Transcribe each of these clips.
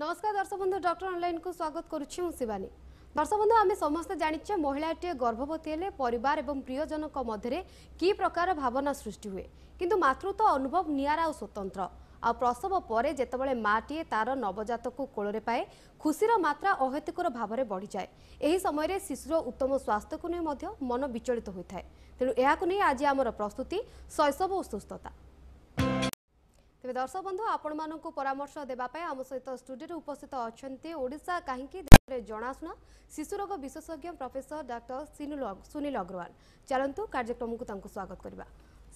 नमस्कार दर्शक बंधु डॉक्टर ऑनलाइन को स्वागत करुच्ची शिवानी। दर्शक बंधु आम समस्त जानिचे महिलाटी गर्भवती हेले परिवार एवं प्रियजन मध्य कि प्रकार भावना सृष्टि हुए किंतु मातृत्व अनुभव नियारा और स्वतंत्र आ प्रसव पर जेतेबेले माटीए तार नवजात को कोଳରେ पाए खुशीर मात्रा अहेतुकर भाव में बढ़ी जाए। यही समय शिशुर उत्तम स्वास्थ्य को नहीं मन विचलित होता है। तेणु यह आज आमर प्रस्तुति शैशव और सुस्थता। तेज दर्शक बंधु आपण मानक परामर्श देवाई आम सहित स्टूडियो उपस्थित अच्छा ओडिशा कहीं जनाशुना शिशुरोग विशेषज्ञ प्रोफेसर डॉक्टर सुनील अग्रवाल। चलतु कार्यक्रम को स्वागत करवा।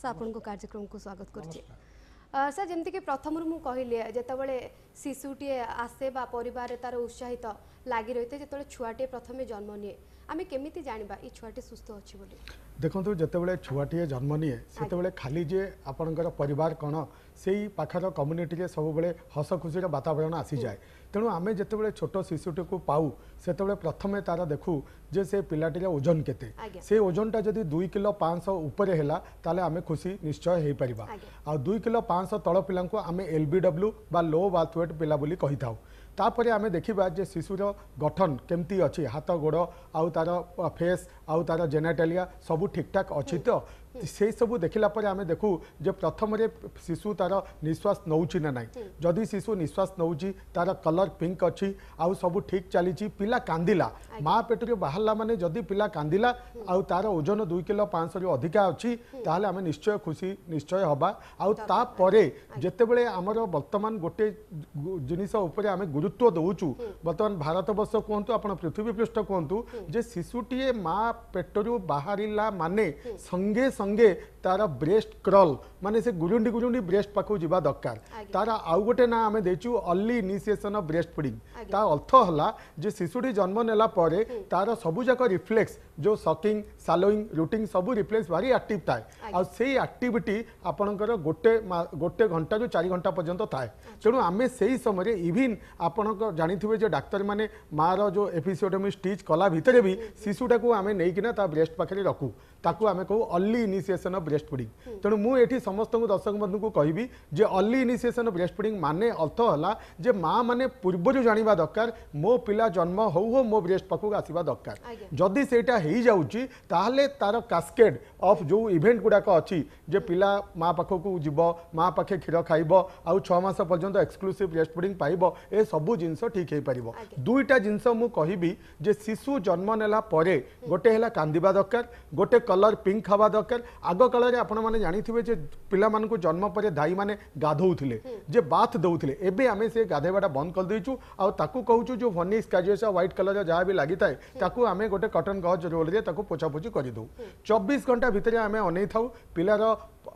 सर आपन को कार्यक्रम को स्वागत कर सर जमती कि प्रथम मु कहली जितेबाला शिशुटी आसे बा परिवार तार उत्साहित लगी रही थे जो छुआटे प्रथम जन्म निए आम केमी जानवा ये छुआटी सुस्थ अच्छी बोली। देखो जितेबाला छुआटे जन्म निए से खाली जे आपणकर परिवार कौन से पाखर कम्युनिटी सब हस खुशी वातावरण आसी जाए। तेणु आम जितेबाला छोट शिशुटी को पाऊ से प्रथम तार देखू जे से पिलाटीर ओजन केते से ओजनटा जदि 2 किलो 500 ऊपर है ताले आमे खुशी निश्चय हो पारिबा। आ 2 किलो 500 तल पिला आम LBW बा लो बार्थ वेट पिला बोली कही थाउ। तापर आमे देखिबा जे शिशुर गठन केमती अच्छी हाथ गोड़ आउ तार फेस आउ तार जेनेटालिया सबू ठीक ठाक अच्छी तो से सबू देखला पर आमे देखू जे प्रथम रे शिशु तार निश्वास नौची ना नहीं। जदि शिशु निश्वास नौची तार कलर पिंक अच्छी आउ सबू ठीक चली पिला कांदिला माँ पेटरू बाहरला माने जदि पिला कांदिला आउ तार ओजन 2 किलो 500 रु अधिका अच्छी ताहले आमे निश्चय खुशी निश्चय हबा। आउ ता परे जेतेबेले हमर वर्तमान गोटे जिनिस ऊपर आमे गुरुत्व दउचु वर्तमान भारत वर्ष कहतु आपण पृथ्वी पृष्ठ कहतु जे शिशुटीए माँ पेटरू बाहरिला माने संगे संगे तार ब्रेस्ट क्रॉल माने से गुरुंडी गुरुंडी ब्रेस्ट पाखु जीवा दरकार। तार आउ गोटे ना आमे देचु early initiation of breast feeding. ता अर्थ हला जे शिशुटी जन्म नेला परे तार सबु जाक रिफ्लेक्स जो सकिंग सालोइंग रूटिंग सबु रिफ्लेक्स भारी एक्टिव थाए। आ सेही एक्टिविटी आपणकर गोटे घंटा रु 4 घंटा पर्यंत थाए। तेणु आमे सेही समय इविन आपणक जानिथिबे जे डाक्टर माने मार जो एपिसियोटोमी स्टिच कला भितरे भी शिशुटा को आमे नेइकिना ता ब्रेस्ट पाखरे रखू ताकू आमे कहू early initiation of breast feeding. तेणु मु एठी समस्त दर्शक बंधु को कहबी जे early initiation of breast feeding माने अर्थ हला जे माँ माने पूर्वरु जानिबा दरकार मो पिला जन्म हो मो ब्रेस्ट पाखु आसीबा दरकार। जदि सेटा हेई जाउची ताहले तार कास्केड ऑफ जो इवेंट गुडाक अछि जे पिला माँ पाखकु जीवो माँ पाखे क्षीर खाइबो आउ 6 मास पर्यंत एक्सक्लूसिव ब्रेस्ट फीडिंग पाइबो ए सबु जिंस ठीक हे परिबो। दुईटा जिंस मु कहबी जे शिशु जन्म नेला परे गोटे हेला कांदिबा दरकार गोटे कलर पिंक हवा दरकार। आग काल आपण माने जानिथिबे जे पिला मान को जन्म पर दाई माने गाधौथिले जे बाथ दउथिले एबे आमे से गाधेबाटा बंद कर देचु आ ताकू कहूचु जो वर्निश काजियसा व्हाइट कलर जहा भी लागि थाए ताकू आमे गोटे कॉटन गज रोल रे ताकू पोछा पोछी करि दउ। 24 घंटा भितरे आमे अनै थाउ पिलार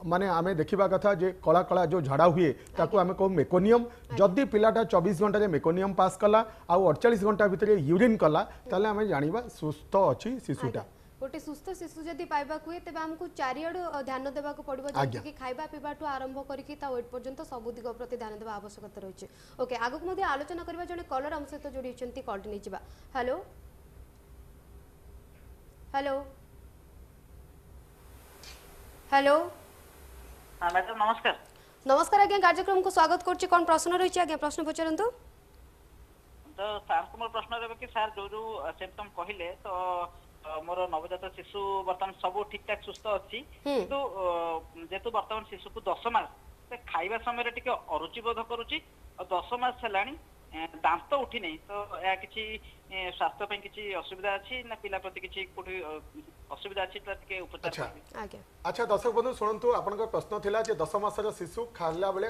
माने आमे देखिबा कथा जे कला कला जो झाड़ा हुए ताकू आमे कहू मेकोनियम। जदि पिलाटा 24 घंटा रे मेकोनियम पास कला आ 48 घंटा भितरे यूरिन कला ताले आमे जानिबा सुस्थ अछि शिशुटा। गोटे सुस्थ शिशु जदि पाइबा हुए तेज आमको चारिआडू ध्यान देवा पड़ो जैसे खाइबा पीवा आरंभ करके वेट पर्यंत सब दिग प्रति ध्यान देवा आवश्यकता रही है। ओके आगक मध्य आलोचना करबा जने कलर आम सहित जोड़ी कॉल नहीं जावा। हेलो हेलो हेलो हाँ मैडम नमस्कार। नमस्कार आज्ञा कार्यक्रम को स्वागत करछि। कोन प्रश्न रही आज्ञा प्रश्न पचारंतु। तो सर को मोर प्रश्न रहे कि सर जो जो सिम्पटम कहिले तो मोर नवजात शिशु वर्तमान सब ठीक ठाक सुस्थ अच्छी किंतु जेतु वर्तमान शिशु को 10 मास से खाइबा समय टिके अरुचि बोध करूची और 10 मास हेलानी दांत उठी नहीं तो या किछि स्वास्थ्य पे किछि असुविधा अछि ना पिला प्रति किछि कोठी असुविधा अछि त के उपचार। अच्छा दर्शक बंधु शुणु आपनकर प्रश्न थिला जे 10 मासर शिशु खाला बेले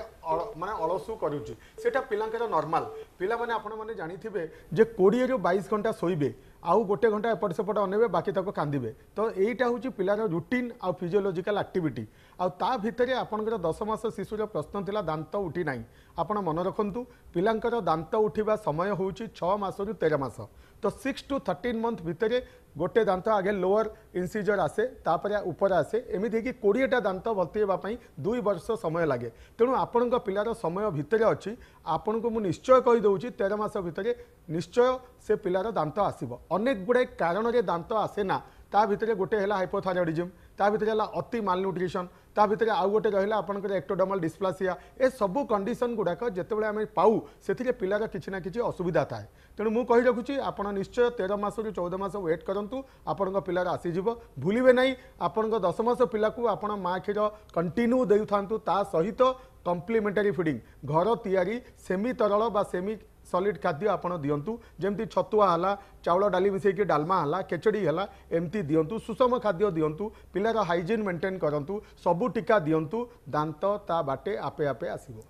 माने अलसु करूची सेटा पिलांकर नॉर्मल पिला माने आपण माने जानिथिबे जे 20 रु 22 घंटा सोइबे आउ गोटे घंटा एपट सेपट अनेबे बाकी तक कांदिबे तो एटा होची पिलार रूटीन आ फिजियोलॉजिकल एक्टिविटी आ ता भितरे आपनकर 10 मास शिशुर प्रश्न थिला दांत उठी नाही। आपण मन रखंतु पिलांकर दांत उठिबा समय होची 6 मास रु 13 मास तो 6 to 13 मंथ भितरे गोटे दांत आगे लोअर इंसिजर आसे तापर ऊपर आसे एमिति कि 20टा दांत बलतेबा पई 2 वर्ष समय लागे। तेणु आपण पिलार समय भितरे अच्छी आपण को मु निश्चय कहि दउची 13 मास भितरे निश्चय से पिलार दांत आसीबो। अनेक गुडे कारण रे दांत आसे ना ता भितरे गोटे हैला हाइपोथायरॉइडिज्म ता भितरे हैला अति मालन्यूट्रिशन ता भितर आउ गोटे रहा आपंकर एक्टोडर्मल डिस्प्लासिया ए सबू कंडीशन गुड़ाक जितेबाला आम पाऊ से पिलार किसी ना कि असुविधा थाए तेणु मुझे कही रखुच्छी आप निश्चय 13 मास रु 14 मास वेट करूँ आपण पिलार आसीज भूलिए ना आपण 10 मास पिला को आप माँ क्षीर कंटिन्यू दे था सहित कम्प्लीमेंटारी फीडिंग घर तैयारी सेमी तरल बा सेमी सॉलिड खाद्य आपण दिंतु जमती छतुआ है चाउल डाली मिसेक डालमा है केचड़ी है एमती दिंतु सुषम खाद्य दिंतु पिलार हाइजीन मेंटेन करंतु सबू टीका दिंतु दांत ता बाटे आपे आपे आसीबो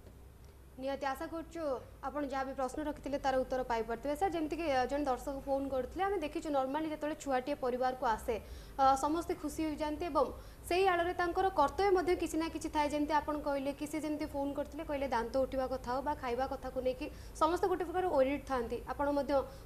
निहती आशा करूँ आपड़ जहाँ भी प्रश्न रखिते तार उत्तर पाइपे सर जमीक जन दर्शक फोन करते आम देखीचु नॉर्मली जो छुआटे परिवार को आसे समस्ते खुशी हो जाते से ही आड़े कर्तव्य किसी ना कि थाए जमी आप कहले कि सी जमी फोन करते कहले दांत उठा कथा हो खाଇବା कथा को लेकिन समस्त गोटे प्रकार ओरिड था आपड़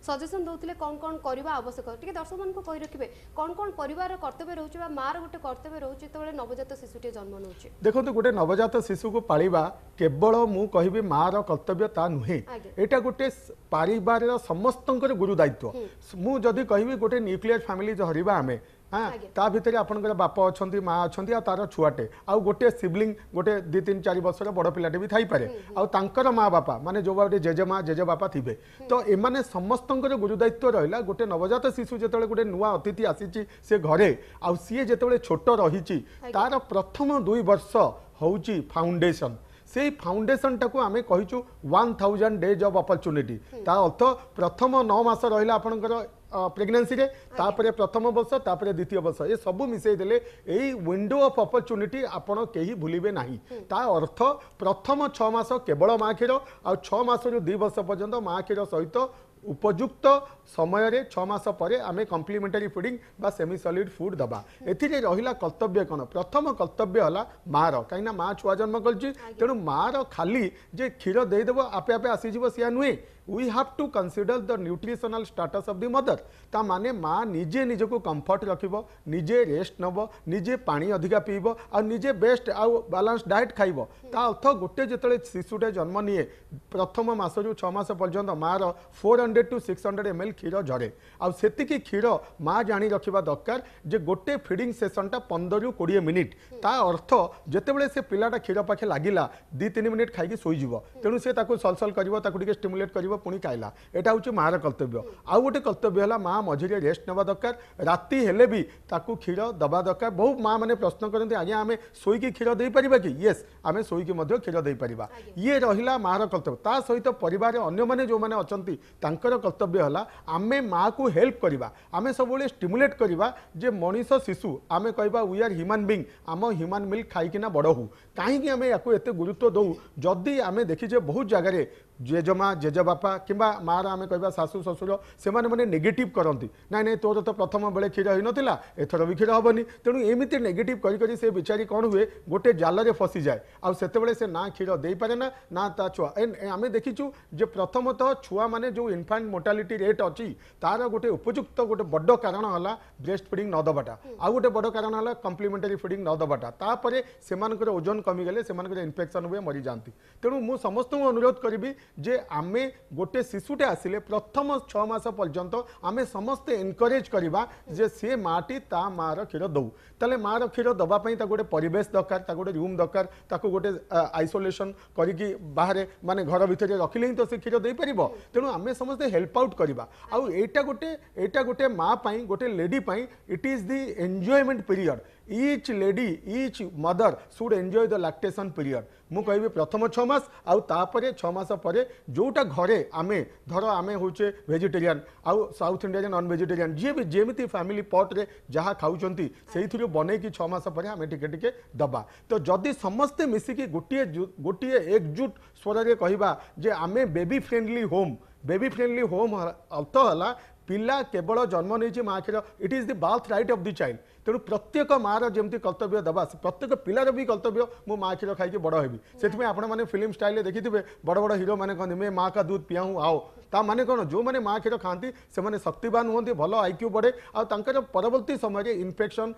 सजेसन दौते कौन कौन करवा आवश्यक टी दर्शक मान कही रखिए कौन कौन परिवार कर्तव्य रोचे मार गोटे कर्तव्य रोचे जो नवजात शिशुटे जन्म नौ देखो गोटे नवजात शिशु को पालिबा केवल मु कहि मार कर्तव्य ता नुहे एटा गोटे परिवार समस्त गुरु दायित्व मु जदि कहि गोटे न्यूक्लियर फैमिली धरिबा आमे हाँ ता भितर आपनकर बाप अच्छा माँ अच्छा तार छुआटे आउ गोटे सिबलिंग गोटे 2-3-4 वर्षर बड़ पिलाटे भी थाई पारे आउ तांकर माँ बापा माने जो बाटे जेजेमा जेजे बापा थिबे तो एमाने समस्तंकर गुरुदायित्व रहिला गोटे नवजात शिशु जेतेबेले गोटे नुआ अतिथि आसीची से घरे आउ सीए जेतेबेले छोट रहिची तार प्रथम 2 वर्ष होउची फाउंडेशन से फाउंडेशन टाको आमे कहिचु 1000 डेज ऑफ अपॉर्चुनिटी ता अर्थ प्रथम 9 मास रहिला आपनकर प्रेगनेंसी रे तापरे प्रथम वर्ष तापरे द्वितीय वर्ष ये सब मिसई देले एई विंडो ऑफ अपॉर्चुनिटी आपण केही भूलिबे नाही ता अर्थ प्रथम 6 मास केवल माँ क्षीर आ 6 मास रु 2 वर्ष पर्यंत माँ क्षीर सहित उपयुक्त समय रे 6 मास परे आमे कम्प्लीमेंटारी फीडिंग बा सेमी सॉलिड फूड दबा एथिरे रहिला कर्तव्य कोन प्रथम कर्तव्य हला मार काइना माँ छुआ जन्म करछि तेणु मार खाली जे क्षीर दे देबो आपे आपे आसी जिवो सिया नुहे we have to consider the nutritional status of the mother ता माने माँ निजे निजे को कंफर्ट रखिबो निजे रेस्ट नबो निजे पानी अधिका पीबो आ निजे बेस्ट आ बैलेंस डाइट खाइबो ता अर्थ गोटे जेतले शिशुटे जन्म निये प्रथम मास रु 6 मास पर्यंत मार 400 to 600 ml क्षीर झरे आ सेतिकी क्षीर माँ जानी रखिबा दरकार जे गोटे फीडिंग सेशन टा 15 रु 20 मिनिट ता अर्थ जेतेबेले से पिलाटा क्षीर पाखे लागिला 2-3 मिनिट खाइकी सोई जिवो तेणु से ताको सलसल करिवो ताको टिके स्टिमुलेट करिवो पुणी खाइला एटा होची मार कर्तव्य आउ गोटे कर्तव्य हला माँ मझिरे रेस्ट नेबा दरकार राति हेले भी ताकू क्षीर दबा दरकार बहुत माँ माने प्रश्न करते आज्ञा आमे सोईकी क्षीर दे परिबा कि यस आमे सोईकी मध्य क्षीर दे परिबा ये रहिला मार कर्तव्य ता सहित परिवार अन्य माने जो माने अछंती तांकर कर्तव्य हला आमे माँ को हेल्प करिबा आमे सबले स्टिमुलेट करिबा जे मनीष शिशु आमे कहबा वी आर ह्यूमन बीइंग आम ह्यूमन मिल्क खाइकिना बड़ हूँ कहीं आमे याकू एते गुरुत्व दऊ जदि आमे देखिजे बहुत जगह जेजमा जेजेबापा किंबा मार आमे कहबा सासु ससुर से माने नेगेटिव करती नाई नाई तोर तो प्रथम बेले क्षीर हो नाला एथर भी क्षीर हेनी तेणु एमती नेगेटिव करी से बिचारी कौन हुए गोटे जाल फसी जाए आउ सेतेबेले से ना क्षीर दे पारे ना ता छुआ आमे देखीचु जे प्रथमतः छुआ माने जो इनफांट मोर्टालिटी रेट अच्छी तार गोटे उपयुक्त गोटे बड़ कारण है ब्रेस्ट फीडिंग न दबाटा आउ गोटे बड़ कारण है कम्प्लीमेंटारी फीडिंग न दबाटा तापरे सेमानकर ओजन कमीगले सेमानकर इन्फेक्शन हुए मरी जाती तेणु मु समस्त अनुरोध करी जे आमे गोटे शिशुटे आसिले प्रथम 6 मास पर्यंत आमे समस्ते एनकरेज करिबा जे से माटी ता मार क्षीर दऊ ताले मार क्षीर दबा पई ता गोटे परिवेश दरकार ता गोटे रूम दरकार ताको गोटे आइसोलेशन करिकी बाहर माने घर भितर रखिले ही तो से क्षीर दे परिबो तेणु आमे समस्ते हेल्प आउट करिबा आउ एटा गोटे माँ पई गोटे लेडी पई it is the enjoyment period each lady each mother should enjoy the lactation period मु कहबी प्रथम 6 मास आउ तापरे 6 मास परे जोटा घरे आमे धर आमे होचे वेजिटेरियन आउ साउथ इंडियन नॉन वेजिटेरियन जे भी जेमिति फैमिली पॉट रे जहा खाउचंती सेहिथिरो बनै कि 6 मास परे आमे टिके टिके दबा तो जदि समस्ते मिसिकी गोटिए एकजुट स्वर रे कहबा जे आमे बेबी फ्रेंडली होम अर्थ हला पिला केवल जन्म नहीं माँ क्षीर it is the birth right of the child तेणु प्रत्येक मार जमी कर्तव्य दबा प्रत्येक पिलार भी कर्तव्य मु माँ क्षीर खाई बड़ हेबी से आपने फिल्म स्टाइल देखिथे बड़ बड़ हीरो मैंने कहते मैं माँ का दूध पियाऊँ आओ ता माने कौन जो मैंने माँ क्षीर खाती से शक्तिवान हमें भल आईक्यू बढ़े आ परवर्ती समय इन्फेक्शन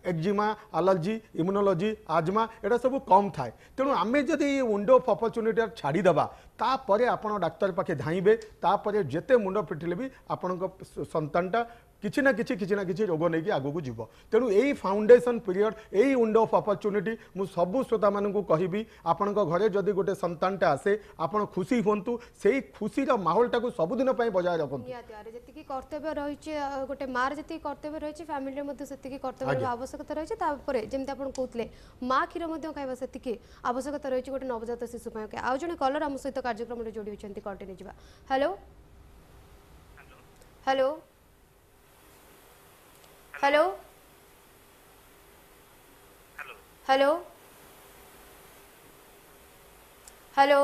एक्जिमा एलर्जी इम्यूनोलॉजी आजमा एटा सब कम थाए तेणु आमे जदि विंडो ऑफ अपॉर्चुनिटी छाड़ीदबा तापर आपण डाक्तर पाखे धाइबे तापर जेते मुंड पिटिले भी आपण संतानटा किसी ना किसी रोग नहीं आगू जीव तेणु यही फाउंडेशन पीरियड यही विंडो ऑफ अपॉर्चुनिटी मु सबु श्रोता मानू कहबी आपण घरे जदि गोटे संतानटा आसे आपण खुशी हुंतु से खुशी माहौलटा को सबुदिन बजाय रखुन जी कर्तव्य रही गोटे मार जी कर्तव्य रही फैमिली से कर्तव्य आवश्यकता रही जमी आप कहते माँ क्षीर खावा से आवश्यकता रही गोटे नवजात शिशु आज जन कलर आम सहित कार्यक्रम जोड़ी होती कंटिन्यू जा hello hello hello hello hello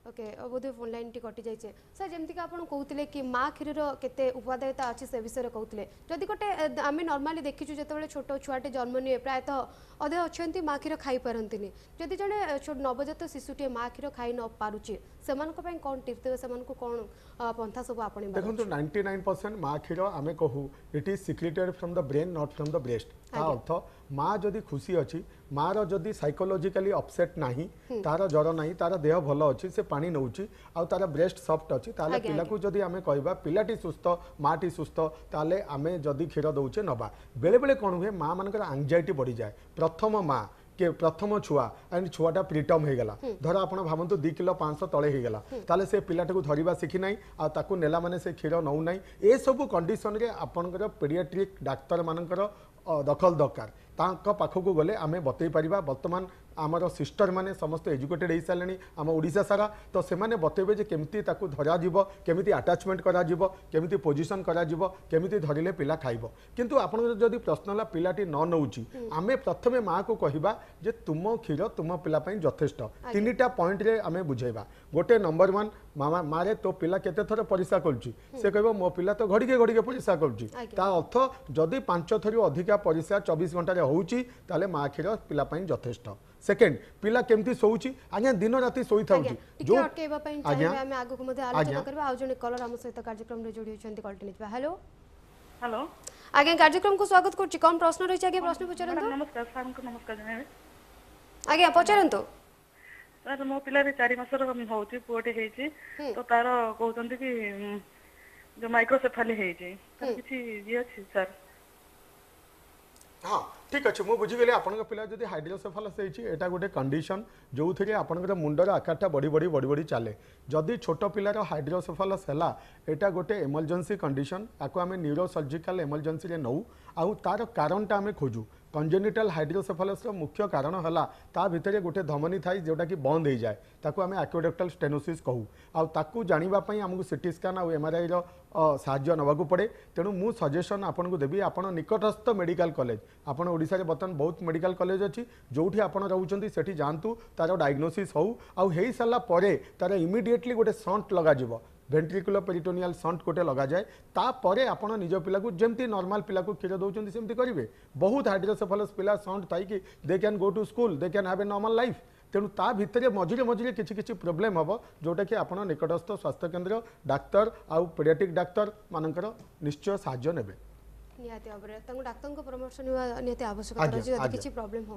okay बोधे फोन लाइन टी कटि जाइए सर जमती आप कहते कि माँ क्षीर केते उपादेयता अच्छी से विषय कहते जदि गोटे आम नॉर्मली देखीचु जो छोट छुआटे जन्म निए प्रायतः अधे अच्छा माँ क्षीर खाई पारती जदि जड़े नवजात शिशुटे माँ क्षीर खाई न पारुचे से कौन टिप्स देवे से कौन पंथा सब आप देखो 99% माँ क्षीर आम कहू it is secreted from the brain not from the breast अर्थ माँ जदि खुशी अच्छी माँ रदि साइकोलॉजिकली अपसेट नहीं तार जर नहीं तार देह भल अच्छी से पानी नौची आ तार ब्रेस्ट सॉफ्ट अच्छी ताले पिला को जदि आमे कहबा पिलाटी सुस्थ माटी सुस्थ ताले आमे जदि क्षीर दउचे नबा बेले बेले कोन हुए माँ मानकर एंजाइटी बढ़ी जाए प्रथम माँ के प्रथम छुआ एंड छुआटा प्रीटर्म हो गला धर आप भावतु 2 किलो 500 तले हो गला ताले से पिलाटा को धरिबा सिखी नाही आ ताकू नेला माने से क्षीर नौ नाही ए सब कंडीशन रे आपनकर पीडियाट्रिक डाक्टर मानकर दखल दरकार तांका पाखक गले आमे बतई पारिबा वर्तमान आमर सिस्टर माने समस्त एजुकेटेड हो सारे आम ओडिशा सारा तो से माने बतेबे जे केमती ताकू धरा जीव केमती अटैचमेंट करा जीव केमती पोजीशन करा जीव केमती धरिले पिला खाइबो किंतु आपण जदि प्रश्न ला पिलाटी न नउची आमे प्रथमे माँ को कहिबा जे तुम क्षीर तुम पिला पई यथेष्ट तीनटा पॉइंट रे आमे बुझेबा गोटे नंबर 1 मामा मारे तो पिला केते थर परिसा करची से कहबो मो पिला तो घड़िके परिसा करची ता अर्थ जदि 5 थरु अधिका परिसा 24 घंटा रे होउची ताले माँ क्षीर पिला पई यथेष्ट सेकेंड पिला केमती सोउची आज्ञा दिन राति सोई थाउची जो अटकेबा पई चाहिए हमें आगु को मध्ये आलोचना करबा आ जने कलर हम सहित कार्यक्रम रे जोड़ी होचंती कंटिन्यू हेलो हेलो आगे कार्यक्रम को स्वागत करछि कोन प्रश्न रहि आगे प्रश्न पुछरंतो नमस्कार सर को नमस्कार जने आगे पछरंतो सर मो पिला रे 4 मासर होउची पुओटे हेची तो तार कहउतंती कि जो माइक्रोसेफाली हेची किछि जे अछि सर हाँ ठीक अच्छे मुझे बुझीगली आप पिला जब हाइड्रोसेफालस होता गोटे कंडीशन जो थे आपंकर मुंडर आकारटा बढ़ी बढ़ी बढ़ी बढ़ी चले जदि छोट पिलार हाइड्रोसेफालस है यहाँ गोटे इमरजेंसी कंडीशन आपको आम न्यूरोसर्जिकल इमरजेंसी नौ आउ तार कारणटा आम खोजू कंजेनिटल हाइड्रोसेफालस मुख्य कारण है ता भितर गोटे धमनी थाई जोटा कि बंद हो जाए ताकू आम एक्वेडक्टल स्टेनोसिस कहू आकू जानापी आमको सीटी स्कान आ एमआरआई साहाय्य नवाक पड़े तेणु मु सजेसन आपको देवी आप निकटस्थ मेडिकल कॉलेज आप ओडिशा रे बर्तमान बहुत मेडिकल कॉलेज अच्छी जोठी आप रोचे सेठी जातु तार डायग्नोसिस हो सारा परे तार इमिडिएटली गोटे संट लगा वेंट्रिकुलर पेरिटोनियल संट गोटे लगा जाए तापरे आपण निज पिला को जमती नॉर्मल पिला को क्षीर दौरान सेमती करेंगे बहुत हाइड्रोसेफालस पिला संट थी कि they can go to school they can have a normal life तेणु ता भितर मझिरे मझिरे किछि प्रोब्लेम हम जोटा कि आपण निकटस्थ स्वास्थ्य केन्द्र डाक्तर आउ पेडियाट्रिक डाक्तर मानकर निश्चय साहाय्य नेबे निहाती भाव डाक्तर परामर्श निहाती आवश्यकता रही जब किसी प्रोब्लेम हो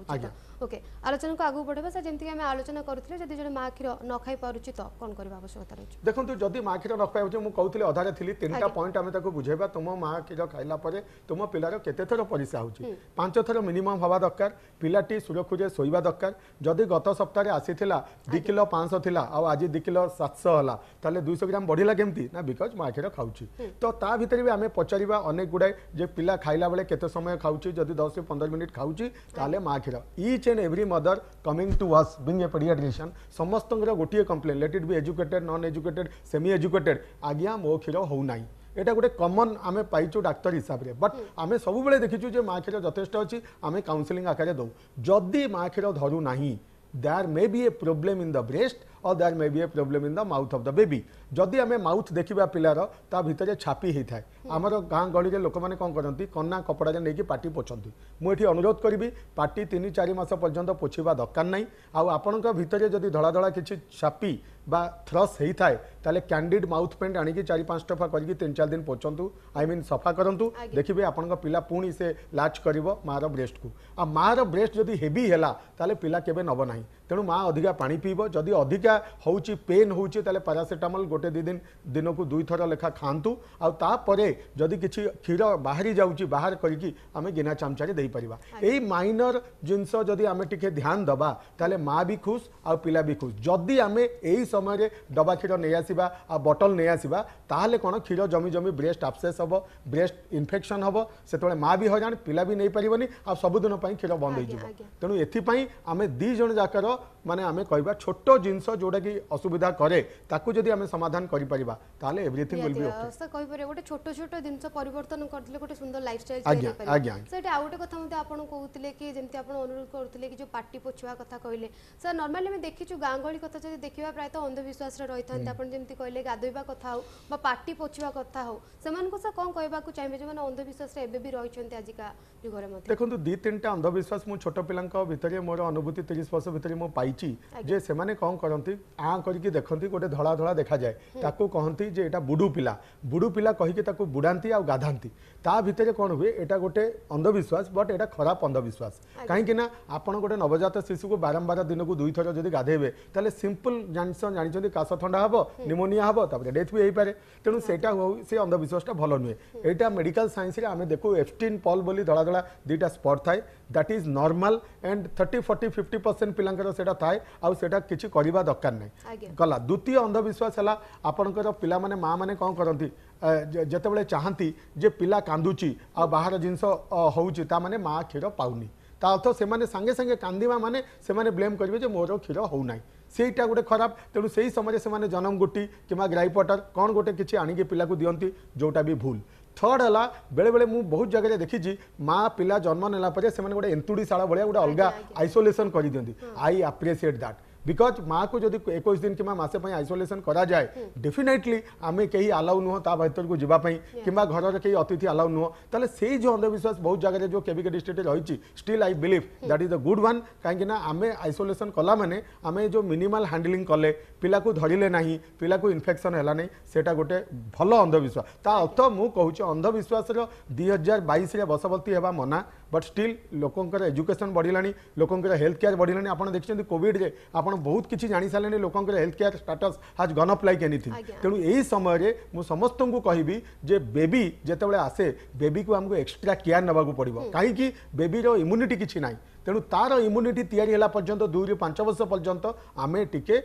ओके आलोचना को आगू बढ़ेबा जमती आम आलोचना करथिले जदि जने माँ क्षीर न खाई पारुची तो कौन करबा आवश्यकता रही देखो जदि माँ क्षीर न खाई मु कहूली अधारे थी 3टा पॉइंट आम बुझेबा तुम माँ क्षीर खाइला परे तुम पिलार केते थर परिसा होची 5 थर मिनिमम हवा दरकार पिलाटी सुरक्षित शोइबा दरकार जदि गत सप्ताह आसीथिला 2 किलो 500 थिला आ आज 2 किलो 700 हला ताले 200 ग्राम बढ़िला केमती ना बिकज माँ क्षीर खाउची तो ता भितर भी आम पचारिबा अनेक गुडाए जे पिला खाइला बेले केते समय खाउची जदि 10 से 15 मिनिट खाउची ताले माँ क्षीर each and every mother coming to us being a paediatrician समस्त गोटे complain let it be educated non educated semi educated आज्ञा मो क्षीर हो नाई एटा गोटे कमन आमे पाइचु डाक्तर हिसाब से बट आमे सब बेले देखिचु जे माँ क्षीर यथेष्ट अच्छी आमे काउंसलिंग आकार दौ जदि माँ क्षीर धरू नाही there may be a problem in the breast or there may be a problem in the mouth of the baby जदि आमे माउथ देखिबा पिलार ता भितरे छापी होता है आमर गाँ गहली लोक मैंने कौन करती कन्ना कपड़ा नहीं पाटी पोछती मुझे अनुरोध करी पाटी 3-4 मास पर्यंत पोछा दरकार नहीं आपण भितर जदि धड़ा धड़ा किसी छापी बा थ्रस होता है ताले कैंडिड माउथ पेंट आनिकी 4-5 टफा करके 3-4 दिन पोछंतु आई मीन सफा करंतु देखिए आपण पिला पुणी से लाच करिवो मार ब्रेस्ट को आ मार ब्रेस्ट जदि हेवी हैला ताले पिला केबे नब नाही तेणु माँ अधिका पानी पीब जदि अधिका होउची पेन होउची ताले पैरासिटामोल गोटे 2 दिन दिन को 2 थर लेखा खातु आउे जदि किसी क्षीर बाहरी जाऊँगी बाहर करके आम गिना चामचारे दे पारिबा एई माइनर जिनस जदि आम टिके ध्यान दबा ताले माँ भी खुश आ पिला भी खुश जदि आम एई समय डबा क्षीर नहीं आसवा आ बटल नहीं आसवा ताहले कौन क्षीर जमी जमी ब्रेस्ट आबसेस हम ब्रेस्ट इन्फेक्शन हम से माँ भी हजान पिला भी नहीं पारिबनी आ सबुदिन क्षीर बंद हो तेणु एथिपाई आम 2 जन जाकर माने आम कहवा छोट जिनस जोटा कि असुविधा करे ताकू जदि आम समाधान करि परिबा ताले everything will be okay sir कहि परे गोटे छोट छोट जिनस परिवर्तन करथिले गोटे सुंदर लाइफस्टाइल चेंज करि आज्ञा सर आ गोटे कथा मते आपण कहउतिले कि जेंति आपण अनुरोध करथिले कि जो पार्टी पोछवा कथा कहले सर नॉर्मली हम देखिछु गां गळी कथा जदि देखिबा प्राय तो अंधविश्वास रे रहिथांते आपण जेंति कहले गाधोइबा कथा हो बा पार्टी पोछवा कथा हो सेमान को सर कोन कहबा को चाहबे जे माने अंधविश्वास रे एबे भी रहिछन्ते आजिका जुगरे मते देखंतु 2-3टा अंधविश्वास मु छोट पिलांक भितरे मोर अनुभूति 30 वर्ष भितरे मु पाइची जे से माने कोन करंती आ करके देखंती गोटे धड़ा धड़ा देखा जाए ताकू कहंती जे एटा बुडू पिला कहि के ताकू बुडांती आ गाधांती ता भितरे कोन हुए एटा गोटे अंधविश्वास बट एटा खराब अंधविश्वास काहे कि ना आपण गोटे नवजात शिशु को बारंबार दिन को 2 थर जदि गाधेबे ताले सिंपल जानसन जानिचंदी कास ठंडा हबो निमोनिया हबो तापर डेथ भी हेई पारे तेनु सेटा से अंधविश्वास भल नुहे एटा मेडिकल साइंस रे आमे देखो एफ्टिन पॉल बोली धड़ा धड़ा 2टा स्पॉट थाए दैट इज नॉर्मल एंड 30-40-50% पिलांकर सेटा थाए आ सेटा किछि करिबा दरकार नै गला द्वितीय अंधविश्वास हला आपनकर पिला माने मां माने कोन करंती जते बेले चाहंती जे पिला कांदुची आ बाहर जिंस होउची ता माने मां क्षीर पाउनी ता अर्थ से माने संगे संगे कांदीबा माने से माने ब्लेम करिवे जे मोर क्षीर होउ नै सेटा गोटे खराब तेणु से समय से जन्म गुटी कि ग्राई पटर कौन गोटे किसी आणिकी पिला को दियंती जोटा भी भूल थर्ड है बेले बेले मु बहुत जगह देखी माँ पिला जन्म नेला परे से गोटे एंतुड़ीशाला भाया गोटे अलग आइसोलेशन कर दियंती आई अप्रिशिएट दैट बिकज माँ को जब 21 दिन कि मासे आइसोलेशन करा जाए डेफिनेटली आम कहीं अलाउ नुह ता भर को जीवाई कि घर कहीं अतिथि अलाउ नुह ताले से जो अंधविश्वास बहुत जगह जो केविके डिस्ट्रिक्ट रही still I believe that is the good one कहीं आम आइसोलेशन कला माने आम जो मिनिमल हैंडलिंग कले पिला को धरिले नहीं पिला को इन्फेक्शन है नहीं सेटा गोटे भल अंधविश्वास ता अर्थ मु कहूँ अंधविश्वास 2022 बसवर्ती है मना बट स्टिल लोकंकर एजुकेशन बढ़ला लोकंकर हेल्थ केयर बढ़ला आप देखते कोविड रे आप बहुत किसी जानी सारे लोकंकर हेल्थ केयर स्टाटस हाज गन अप लाइक एनीथिंग तेणु यही समय मु समस्त को कहबी जे बेबी जेतेबेले आसे बेबी को हमको एक्स्ट्रा केयर नबाकू पड़िबो काहेकि बेबी रो इम्यूनिटी किछि नाही तेणु तार इम्यूनिटी तैयारी होला पर्यंत 2-5 वर्ष पर्यंत आमे टिके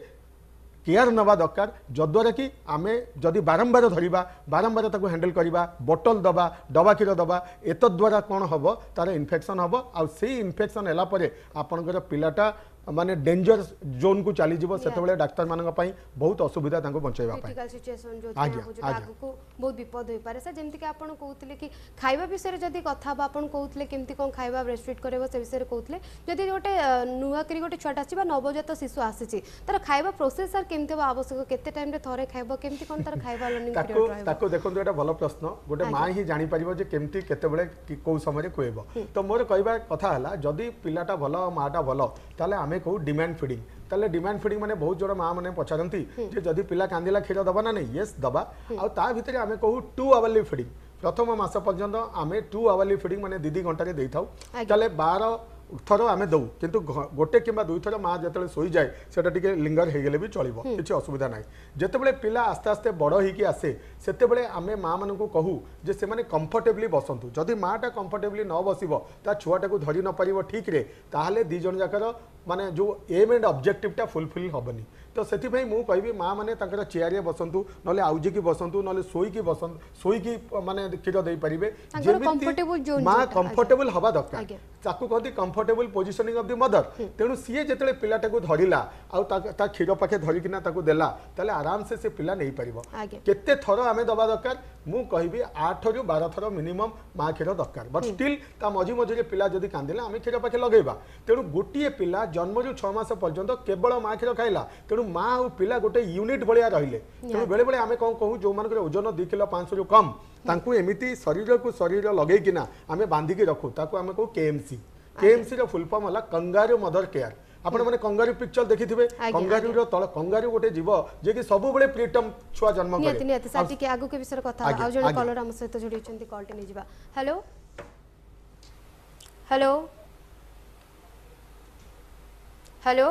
केयर नवा दरकार जद्वारा कि आम जदि बारंबार धरिबा बारंबार ताको हैंडल करिबा बोतल दबा डबा क्षीर दबा एत द्वारा कौन हम तार इन्फेक्शन हम आ इन्फेक्शन है आपंकर पिलाटा माने डेंजर जोन को चली जीवो सेतबेले डाक्टर मानन पई बहुत असुविधा तांको बचाइबा पई क्रिटिकल सिचुएशन जो आगु को बहुत विपद होई पारे से जेमति कि आपण कहउतले कि खाइबा विषय रे जदी कथा बा आपण कहउतले केमति कोन खाइबा ब्रेस्टफीड करबो से विषय रे कहउतले जदी गोटे नुवा करी गोटे छोटा आसी बा नवजात शिशु आसीची तार खाइबा प्रोसेस सर केमति बा आवश्यक केते टाइम रे थरे खाइबो केमति कोन तार खाइबा लर्निंग पीरियड रहबो ताको देखंतु एटा भलो प्रश्न गोटे मां ही जानि परिबो जे केमति केतेबेले को समय रे कोइबो तो मोर कहबा कथा हला जदी पिलाटा भलो माटा भलो ताले आमे कहू डिमांड फीडिंग ताले डिमांड फीडिंग माने बहुत जोड़ माँ मैंने पचारती जे जदि पिला कांदिला क्षीर दबा ना नहीं येस दबा आ भितर आमे कहू 2 आवरली फीडिंग प्रथम मास पर्यंत आमे 2 आवरली फीडिंग माने 2 घंटा रे देई थाउ ताले 12 थर आमे दऊ किंतु गोटे किंबा 2 थर माँ जिते सोई जाए सेटा टिके लिंगर हो गले भी चलो किसी असुविधा ना जितेबाला पिला आस्ते आस्ते बड़ होगी आसे से आमे माँ मान को कहू जे से माने कंफर्टेबली बसंतु जदि माँटा कंफर्टेबली न बसिबो ता छुआटा को धरी न पारिबो ठीक रे ताहले 2 जन जाकर माने जो एम एंड ऑब्जेक्टिवटा फुलफिल हेनी तो से मुझे कहबी माँ मैंने चेयर बसंतु ना आउजिकी बसंतु ना शोईकी बसंतु शोईकी माने क्षीर दे पारे माँ कंफर्टेबल हवा दरकार ताकू कहती comfortable positioning of the mother तेणु सीए जिते पिलाटा को धरला आ क्षीर पाखे धरिकिना देला ताले आराम से पिला नहीं पार केते थर आमे दबा दरकार मु कहबी 8 ରୁ 12 थर मिनिमम माँ क्षीर दरकार बट स्टिल ता मझी मझे पिला जदि कांदिला आमे क्षीर पाखे लगेबा तेणु गोटे पिला जन्म 6 मास पर्यंत केवल माँ क्षीर खाइला तेणु तेणु माँ और पिला गोटे यूनिट भाया रहिले तेणु बेले बेले आम कौन कहूँ जो मान ओजन 2 किलो 500 रु कम तांकु एमिति शरीर को शरीर लगेकिना आम बांधिकी रखू ताकू आम कहू केएमसी रो फुल फॉर्म होला कंगारू मदर केयर आपण माने कंगारू पिक्चर देखिथिबे कंगारू रो तळ कंगारू गोटे जीव जे कि सब बेले प्रीटम छुआ जन्म करे नियति नियति साथी के आगु के विषय कथा आ जने कॉलर हम सहित जोडी छंती कॉल टे नै जिबा हेलो हेलो हेलो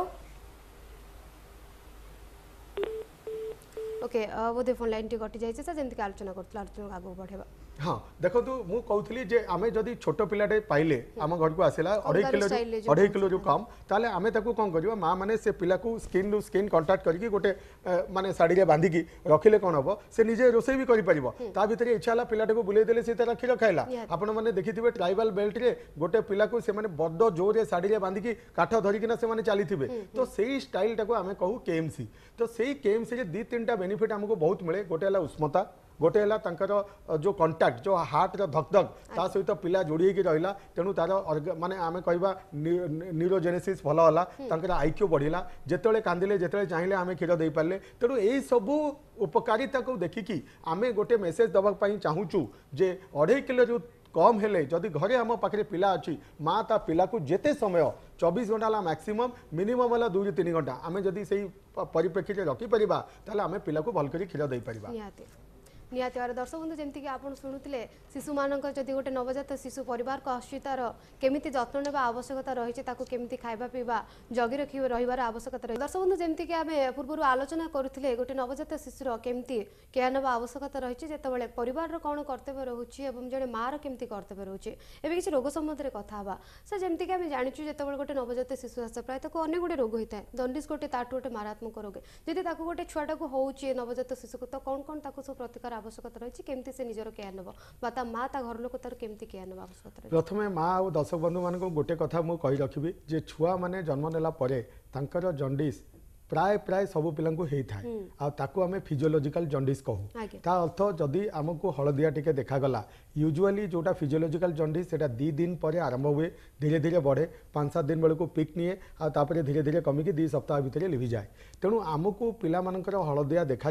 ओके बोधे फोन लाइन टी कटि जाइছে सर जेंति आलोचना करथला आलोचना आगु बढ़ेबा हाँ देखो मु कहूली जे आमे जदि छोट पिलाटे पाइले आम घर को आसला 2.5 किलो रु कम ताले आमे ताकू कौन करबा माँ माने से पिला को स्किन रु स्किन कांटेक्ट करके गोटे माने साड़ी रे बांधिकी रखिले कौन हम से निजे रोसई भी करि परिबो ता भितरे इच्छा होला पिलाटे को बुले देले से तार खीर खाइला आपण माने देखिथिबे ट्राइबल बेल्ट रे गोटे पिला को से माने बड्ड जोरे साड़ी रे बांधिकी काठ धरिकिना से माने चलीथिबे तो सेही स्टाइल टाको आमे कहू केएमसी तो सेही केएमसी रे 2-3टा बेनिफिट हमको बहुत मिले गोटे हला उष्मता गोटे है तांकर जो कंटाक्ट जो हार्ट रो धकधक ता सहित पिला जोड़ी की रहिला तेणु तार माने आमे कहबा न्यूरोजेनेसिस भल होला तांकर आईक्यू बढ़िला जेतेले कांदिले जेतेले चाहिले आमे क्षीर दे पारले तेणु एई सब उपकारिता को देखिकी आमे गोटे मेसेज दबा पई चाहूचु जे 2.5 किलो रु कम हेले जदि घरे आम पाखे पिला अच्छी माँ ता पिला को जेते समय 24 घंटा मैक्सिमम मिनिमम है 2-3 घंटा आमे जदि सही परिप्रेक्षी रखिपर ताले आमे पिला को भल करी क्षीर दे परिबा निहाती भाव दर्शक बंधु जमीक आप शुणुते शिशु मान जदि गोटे नवजात शिशु परिवार को आसूँ तार केमी जत्न नेबा आवश्यकता रही केमी खाଇବା पीवा जगी रखी रही आवश्यकता रही दर्शक बंधु जमीक आम पूर्व आलोचना करुले गोटे नवजात शिशुर केमी केयर नेबा आवश्यकता रही जितेबाला परिवार कौन कर्तव्य रोचे जड़े माँ केमी कर्तव्य रोचे एवं किसी रोग सम्बन्ध कथा सर जमीक आम जाचु जो गोटे नवजात शिशु आसे प्राय अनेक गुटे रोग होता है दंडिश गोटे ताठू गोटे मारात्मक रोग जदि गोटे छुआटा को होचे नवजात शिशु को तो कौन कौन सब प्रतिकार आवश्यकता रही केमती से निजर केयर नेब बा माँ ता घर लोक तार केमती केयर नेब आवश्यकता रही प्रथमे माँ और दर्शक बंधु मान गोटे कथा मु कहि रखिबी जे छुआ माने जन्म नेला परे तांकर जंडिस प्राय प्राय सब पिला होता है आ ताकू आमे फिजियोलॉजिकल जंडिस कहू ता अर्थ जदि आमको हलदिया टिके देखा यूजुअली जोटा फिजियोलॉजिकल जंडिस सेटा 2 दिन पर आरंभ हुए धीरे धीरे बढ़े 5-7 दिन बेलू पिक निए आपर धीरे धीरे कमिकी 2 सप्ताह भितर लिभि जाए तेणु आमको पिला मानकर हलदिया देखा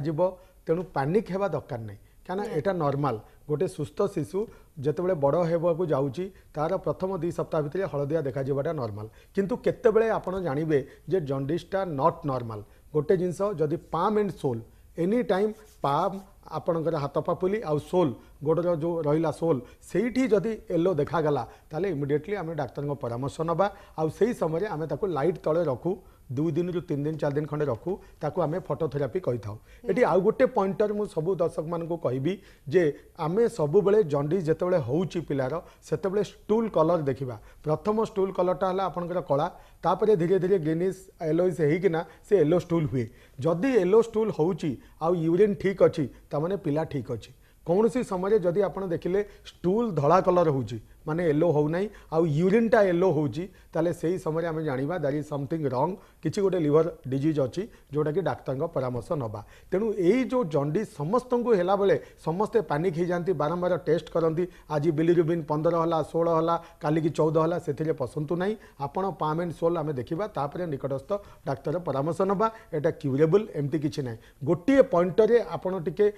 तेणु पैनिक हेबा दरकार नहीं क्या एटा नॉर्मल गोटे सुस्थ शिशु जितेबाला बड़ होगा जाऊँगी तार प्रथम 2 सप्ताह भितर हलदिया देखा जावाटा नॉर्मल किंतु केतेबेले आपण जानिबे जे जंडिसटा नॉट नॉर्मल गोटे जिनस जदि palm and sole any time palm आपणकर हाथ पापुली आउ सोल गोड़र जो रहा सोल से जदि येलो देखागला ताले इमिडिएटली आम डाक्तर परामर्श नवा आउ से समय आम लाइट तले रखू 2 दिन रु 3 दिन 4 दिन खंडे रखू ताकू आमे फोटोथेरापी कही था ये आउ गोटे पॉइंटर मु सबु दर्शक मान को कहबी जे आमे सबु बेले जंडिस जेतेबेले होउची पिलार सेतेबेले स्टूल कलर देखिबा प्रथम स्टूल कलरटा हला आपनकर कला तापरे धीरे धीरे ग्रीनिश येलोइश हेकिना से येलो स्टूल हुए जदि येलो स्टूल होउची आउ यूरिन ठीक अच्छी तामाने पिला ठीक अच्छी कौन सी समय जदि आप देखिले स्टूल धला कलर होउची माने येलो हो नहीं आउ यूरिनटा येलो होउची ताले सेही समय आम जानिबा दैट इज समथिंग रॉन्ग किछि गोटे लिवर डिजीज अच्छी जोटा कि डाक्तर परामर्श नवा तेणु यही जो जंडिस समस्त को हेला बेले समस्ते पैनिक हो जाती बारंबार टेस्ट करती आज बिलिरुबिन 15 है 16 है काली की 14 है से पसंतु ना आपण पाम एंड सोल आम देखा तापर निकटस्थ डाक्तर परामर्श नवा एटा क्यूरेबल एमती किछि ना गोटे पॉइंटर आपण टिके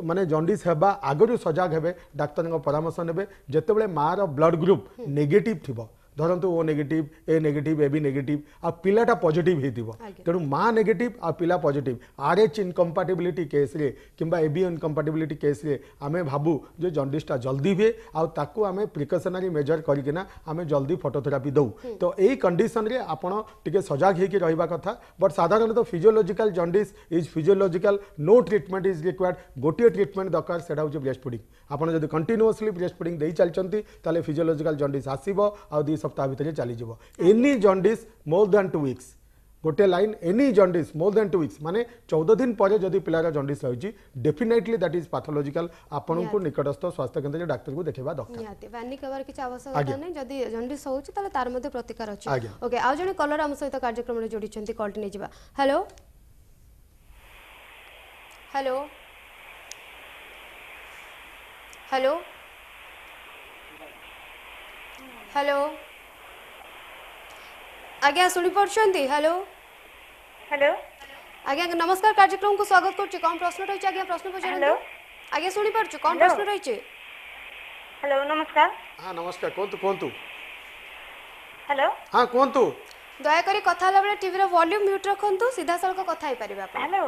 माने जंडिस हेबा आगरु सजाग हेबे डाक्तर परामर्श नेबे जेतेबेले मार ब्लड ग्रुप नेगेटिव थिबो धरतु O negative A negative A B negative आ पिलाटा पॉजिटिव हेतिबो तेणु माँ नेगेटिव आ पिला पॉजिटिव RH इनकम्पाटिबिलिटी केस रे किंबा AB इनकम्पाटिबिलिटी केस रे आमे भाबू जे जंडिसटा जल्दी हुए आ ताकू आमे प्रिकॉशनरी मेजर करकिना आमे जल्दी फोटोथेरापी दऊ तो एई कंडीशन रे आपण टिके सजाग हेकि रहिबा कथा बट साधारणतः physiological jaundice is physiological no treatment is required गोटे ट्रीटमेंट दरकार सेटा होचे ब्रेस्ट फीडिंग आपण जदि कंटिन्यूअसली ब्रेस्ट फीडिंग देई चलचंती ताले फिजियोलॉजिकल जंडिस आसीबो आ 2 सप्ताह भितर चलीज any jaundice more than 2 weeks गोटे line any jaundice more than 2 weeks माने 14 दिन पर जदि पिलार जंडिस रही डेफिनेटली दैट इज पैथोलॉजिकल आपन को निकटस्थ स्वास्थ्य केंद्र रे डाक्टर को देखेबा दरकार निहाती पैनिक होबार किछ आवश्यकता नै जदि जंडिस होउची ताले तार मध्ये प्रतिकार अछि ओके आ जने कलर हम सहित कार्यक्रम रे जोडी छंती कॉल नै जिबा हेलो हेलो हेलो हेलो आज्ञा सुनी पड़छंती हेलो हेलो आज्ञा नमस्कार कार्यक्रम को स्वागत करछि कोन प्रश्न रहिछि आज्ञा प्रश्न पचारंतु आज्ञा सुनि परछु कोन प्रश्न रहिछि हेलो नमस्कार हाँ नमस्कार कोंतु कोंतु हेलो हाँ कोंतु दया करी कथा हला बेले टीवी रो वॉल्यूम म्यूट रखंतु सीधा सळक कथा हे परिबा आपण हेलो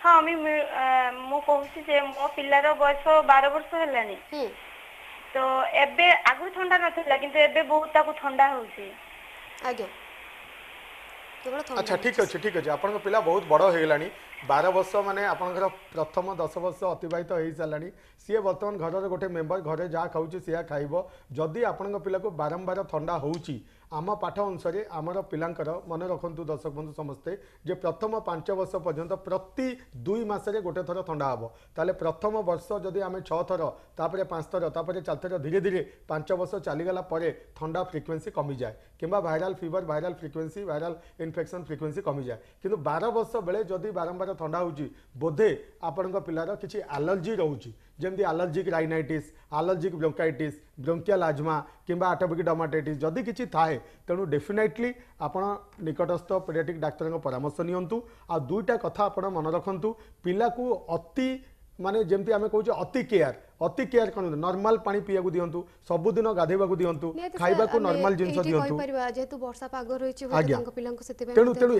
हाँ मु कहूँ जे मो पिलार बयस 12 वर्ष हेलानी तो एबे आगु ठंडा नथिला किंतु एबे बहुत ताकू ठंडा होउची आज्ञा केवल थोड़ा अच्छा ठीक अच्छे आपन पिला बहुत बड़ हो गलानी 12 वर्ष माने आपनकर प्रथम 10 वर्ष अतिबाहित हो सारानी सी बर्तमान घर गोटे मेम्बर घरे जहाँ खाऊँ सी खाइब जदि आपण पिला को बारंबार ठंडा होउची आम पाठ अनुसार आमर पिलांकर मन रखु दर्शक बंधु समस्ते जे प्रथम 5 वर्ष पर्यंत प्रति 2 मासरे गोटे थर ठंडा हम ताले प्रथम वर्ष जदि आम 6 थर तापरे 5 थर तापरे 4 थर धीरे धीरे 5 वर्ष चलीगला परे ठंडा फ्रिक्वेंसी कमी जाए किंबा viral fever viral frequency viral infection frequency कमी जाए किंतु 12 वर्ष बेले जदि बारंबार ठंडा होउची बोधे आपण पिलार किसी एलर्जी रोची जमती allergic rhinitis allergic bronchitis bronchial आजमा किंबा एटोपिक डर्माटाइटिस जदि किसी थाए तेणु डेफिनेटली आपण निकटस्थ पेडियाट्रिक डाक्तर परामर्श नियंतु आ दुईटा कथा आपण मन रखंतु पिला को अति माने जमती आमे कहूँ अति केयर करूँ नॉर्मल पानी पीया दिंतु सबुदिन गाधेबा दिंतु खाइबा को नॉर्मल जिनस दिंतु जेहेतु वर्षा पाग रहिछि आज्ञा तेणु तेणु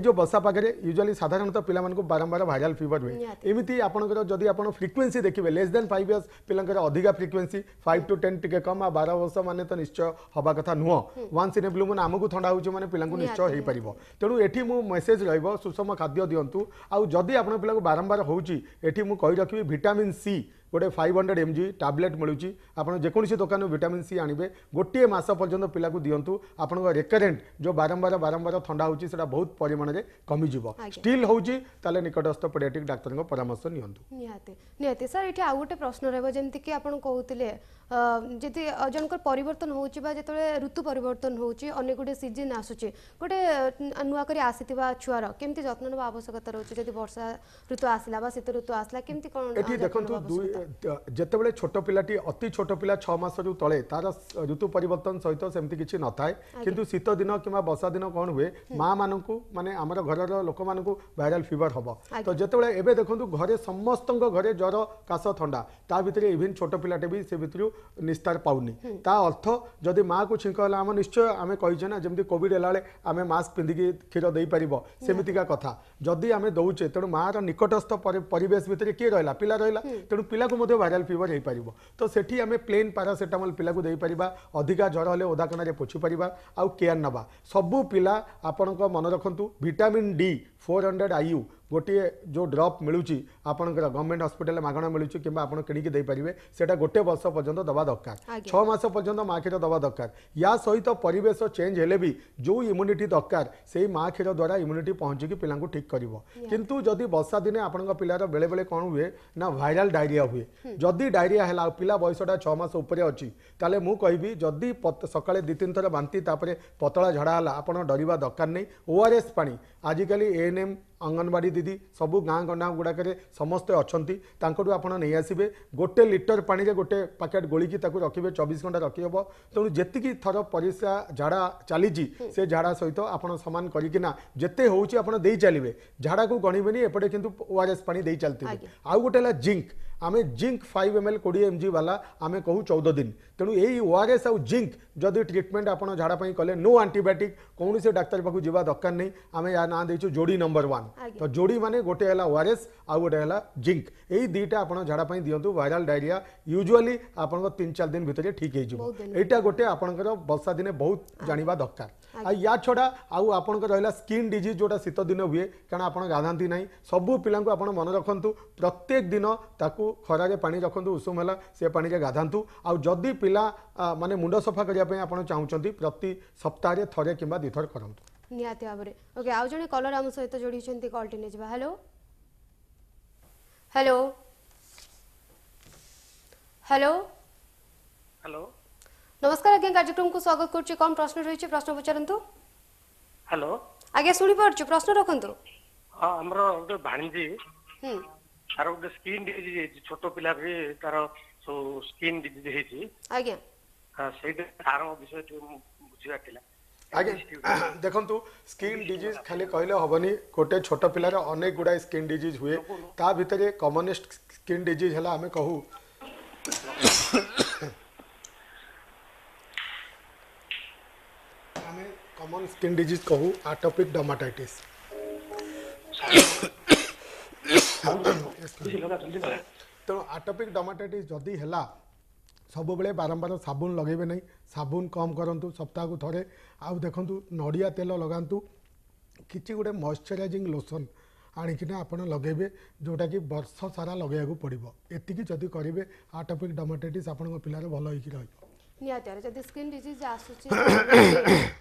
जो वर्षा पागे यूजुअली साधारणतः पिला बारंबार वायरल फीवर हुए एमती आपंकर जदि आप फ्रिक्वेंसी देखिए लेस देन 5 इयर्स पिलांकर अधिका फ्रिक्वेंसी 5 to 10 टिके कम आ 12 वर्ष माने तो निश्चय हवा कथा नुह once in a blue moon आमको ठंडा होउछि माने पिलांको निश्चय हेई परिबो तेणु एठी मु मेसेज रहइबो सुषम खाद्य दिंतु आ जदि आपण पिला बारंबार होउछि एठी मु कहि रखिबि विटामिन सी गोटे 500 mg टैबलेट मिलूँ आपड़ जेकोसी दुकान विटामिन सी आनिबे गोटे मास पर्यंत पिला को दिंतु आपण रेकरेंट जो बारंबार ठंडा होउछि सेटा बहुत परिमाण रे कमी जिवो स्टिल होउछि ताले निकटस्थ पेडियाट्रिक डाक्टर परामर्श नियंतु निहाती सर ये आउ गोटे प्रश्न रहबो जेमति कि आपण कहउतिले जदि जनकर परिवर्तन होउछि बा जेतले ऋतु परिवर्तन होउछि अनेक गोटे सीजन आसुछि गोटे नुआ करी आसीतिबा छुआर केमति जत्न नबा आवश्यकता रहउछि जदि वर्षा ऋतु आसिला बा शीत ऋतु आसिला केमति कोन एठी देखंतु जेतेबेले छोट पिलाटी अति छोट पिला 6 मास रु तले तार ऋतु परिवर्तन सहित सेमति किछि न थाए किंतु शीत दिन किंबा वर्षा दिन कोन हुए मां मानकु माने हमर घरर लोक मानकु वायरल फीवर हबो तो जेतेबेले एबे देखंतु घरे समस्तंग घरे ज्वर काश ठंडा ता भितरे इवन छोट पिलाटे भी से भितरु निस्तार पाउनी ता अर्थ जदि माँ को छिंक होला आम निश्चय आम कहीचे ना जमी कोविड है आम मास्क पिंधिकी क्षीर दे पार सेमितिका कथा जदि आम दौचे तेणु माँ निकटस्थ परिवेश भितर किए रहा पिला रहा तेणु पिला को वायरल फीवर हो पार तो सेठी आम प्लेन पारासीटामोल पिला को दे पारिबा अधिका ज्वर हेले ओदाकना पोछि पारिबा आउ केयर नबा सबू पिला आपण मन रखंतु विटामिन डी 400 IU गोटे जो ड्रप मिलूँ आपंकर गवर्नमेंट हॉस्पिटल मागणा मिलूँ कि आपड़ किणिकी दे पारे सेटा गोटे वर्ष पर्यंत दवा दरकार 6 मास पर्यंत माँ क्षीर दवा दरकार या सहित परिवेश चेंज हेले भी जो इम्यूनिटी दरकार से माँ क्षीर द्वारा इम्यूनिटी पहुँचिकी पिला ठीक कर किंतु जदि वर्षा दिने आपण पिलार बेले बेले कौन हुए ना वायरल डायरिया हुए जदि डायरिया है पिला बयसटा 6 मास उपर अच्छी ताले मु कहबी जदि सकाଳେ 2-3 थर बांती तापरे पतला झाड़ा है आप डरवा दरकार नहीं ORS पानी आजिकल ANM अंगनवाड़ी दीदी सबू गाँ गंडा गुड़ाक समस्ते अच्छा आप नहीं आसबे गोटे लिटर पानी रे गोटे पैकेट गोलिकी रखिए 24 घंटा रखीहब तेणु जी थर परिस्रा झाड़ा चली से झाड़ा सहित आप सामान करना जिते होती दे चलिए झाड़ा को गणिबेनी एपटे किंतु ORS पानी दे चलते आउ गोटे जिंक आमे जिंक 5 ml 20 mg वाला आमे कहू 14 दिन तेणु यही ORS आउ जिंक जदि ट्रिटमेंट आप झाड़ा कले नो एंटीबायोटिक कौन से डाक्तर पाखु जावा दरकार नहीं आमे या ना देचु जोड़ी नंबर 1 तो जोड़ी माने गोटे है ORS आउ गोटे है जिंक यही दुईटा आप झाड़ा दिंतु वायरल डायरिया यूजुअली आप 3-4 दिन भितर ठीक होटा गोटे आपंकर वर्षा दिने बहुत जानिबा दरकार या छड़ा आउ आपंकर रहा स्किन डिजीज जोटा शीत दिन हुए कारण आप गाधाती ना सबू पिला मन रखु प्रत्येक दिन ताकू खरारे पानी रखु उषुम है से पानी रे गाधातु आउ जदि पिला माने मुंड सफा करने आप चाहते प्रति सप्ताह थरे किंबा 2 थर करंतु निहाती भाव ओके आउ जने कलर आम सहित जोड़ी कॉल टी जा हेलो हेलो हेलो हेलो नमस्कार आज्ञा कार्यक्रम को स्वागत करुच्ची कौन प्रश्न रही प्रश्न पचारंतु हेलो आज्ञा शुणी पार्छु प्रश्न रखंतु हां हमरो गोटे भाणीजी तार गोटे स्किन डिजीज छोट पिला भी तार स्किन डिजीज हेची आज्ञा हां सेटा कारण विषय बुझिबा थिला आज्ञा देखंतु स्किन डिजीज खाली कहले हबनी गोटे छोट पिलार अनेक गुडा स्किन डिजीज हुए ता भितरे कॉमनेस्ट स्किन डिजीज हला हमें कहू हमें कॉमन स्किन डिजीज कहू एटोपिक डर्माटाइटिस तो एटोपिक डर्माटाइटिस जदि हैला सब बेले बारंबार साबुन लगेबे नहीं साबुन कम करंतु सप्ताह को थरे आउ देखंतु नड़िया तेल लगांतु किछि गुटे मॉइस्चराइजिंग लोशन आनिकिना आपण लगेबे जोटा कि वर्ष सारा लगेया को पड़िबो एतिकी जदि करिवे एटोपिक डर्माटाइटिस आपण पिलार भल होइकी रहइबो निहाती जदि स्किन डिजीज आसूची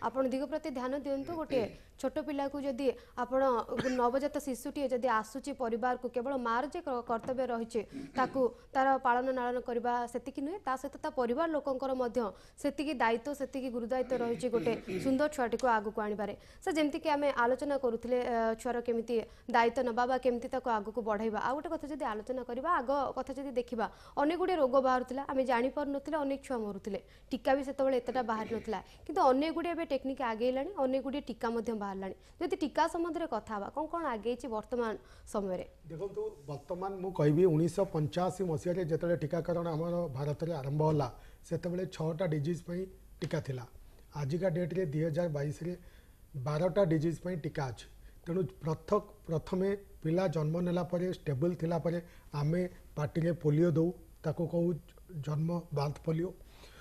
आपण दिग प्रति ध्यान दिंतु गोटे छोट पिला को जदि आपण नवजात शिशुटी जदि आसूची परिवार को केवल मार जे कर्तव्य रही तार पालन नालन करवा सेतिकी नुहे ता सहित ता परिवार लोकंकर मध्य सेतिकी दायित्व सेतिकी गुरुदायित्व रही गोटे सुंदर छुआटी को आगु आणबारे से जेमती कि आमे आलोचना करूथिले छुआर केमिति दायित्व नबा बा केमिति ताको आगु को बढ़ाइबा आ गोटे कथा जदि आलोचना करबा आग कथा जदि देखिबा अनेक गुडे रोग बाहरुथिला आमे जानि पर नथिले अनेक छुआ मरुथिले टीका भी सेतबेले एतटा बाहर नथिला किंतु अनेक गुडे बे टेक्निक आगेलानी अनेक गुडे टीका मध्य बाहरलानी जदि टीका संबंध रे कथा बा कोन आगेची वर्तमान समय रे देखंतु वर्तमान मु कहबी 1985 मसिया रे जेतले टीकाकरण हमर भारत रे आरंभ होला सेतबेले 6टा डिजीज पई टीका थिला आजिका डेट रे 2022 रे 12टा डिजीज पई टीका अछि तेणु प्रथमे पिला जन्म नेला परे स्टेबल थिला परे आमे पार्टी रे पोलियो दउ ताको कहू जन्म बांध पोलियो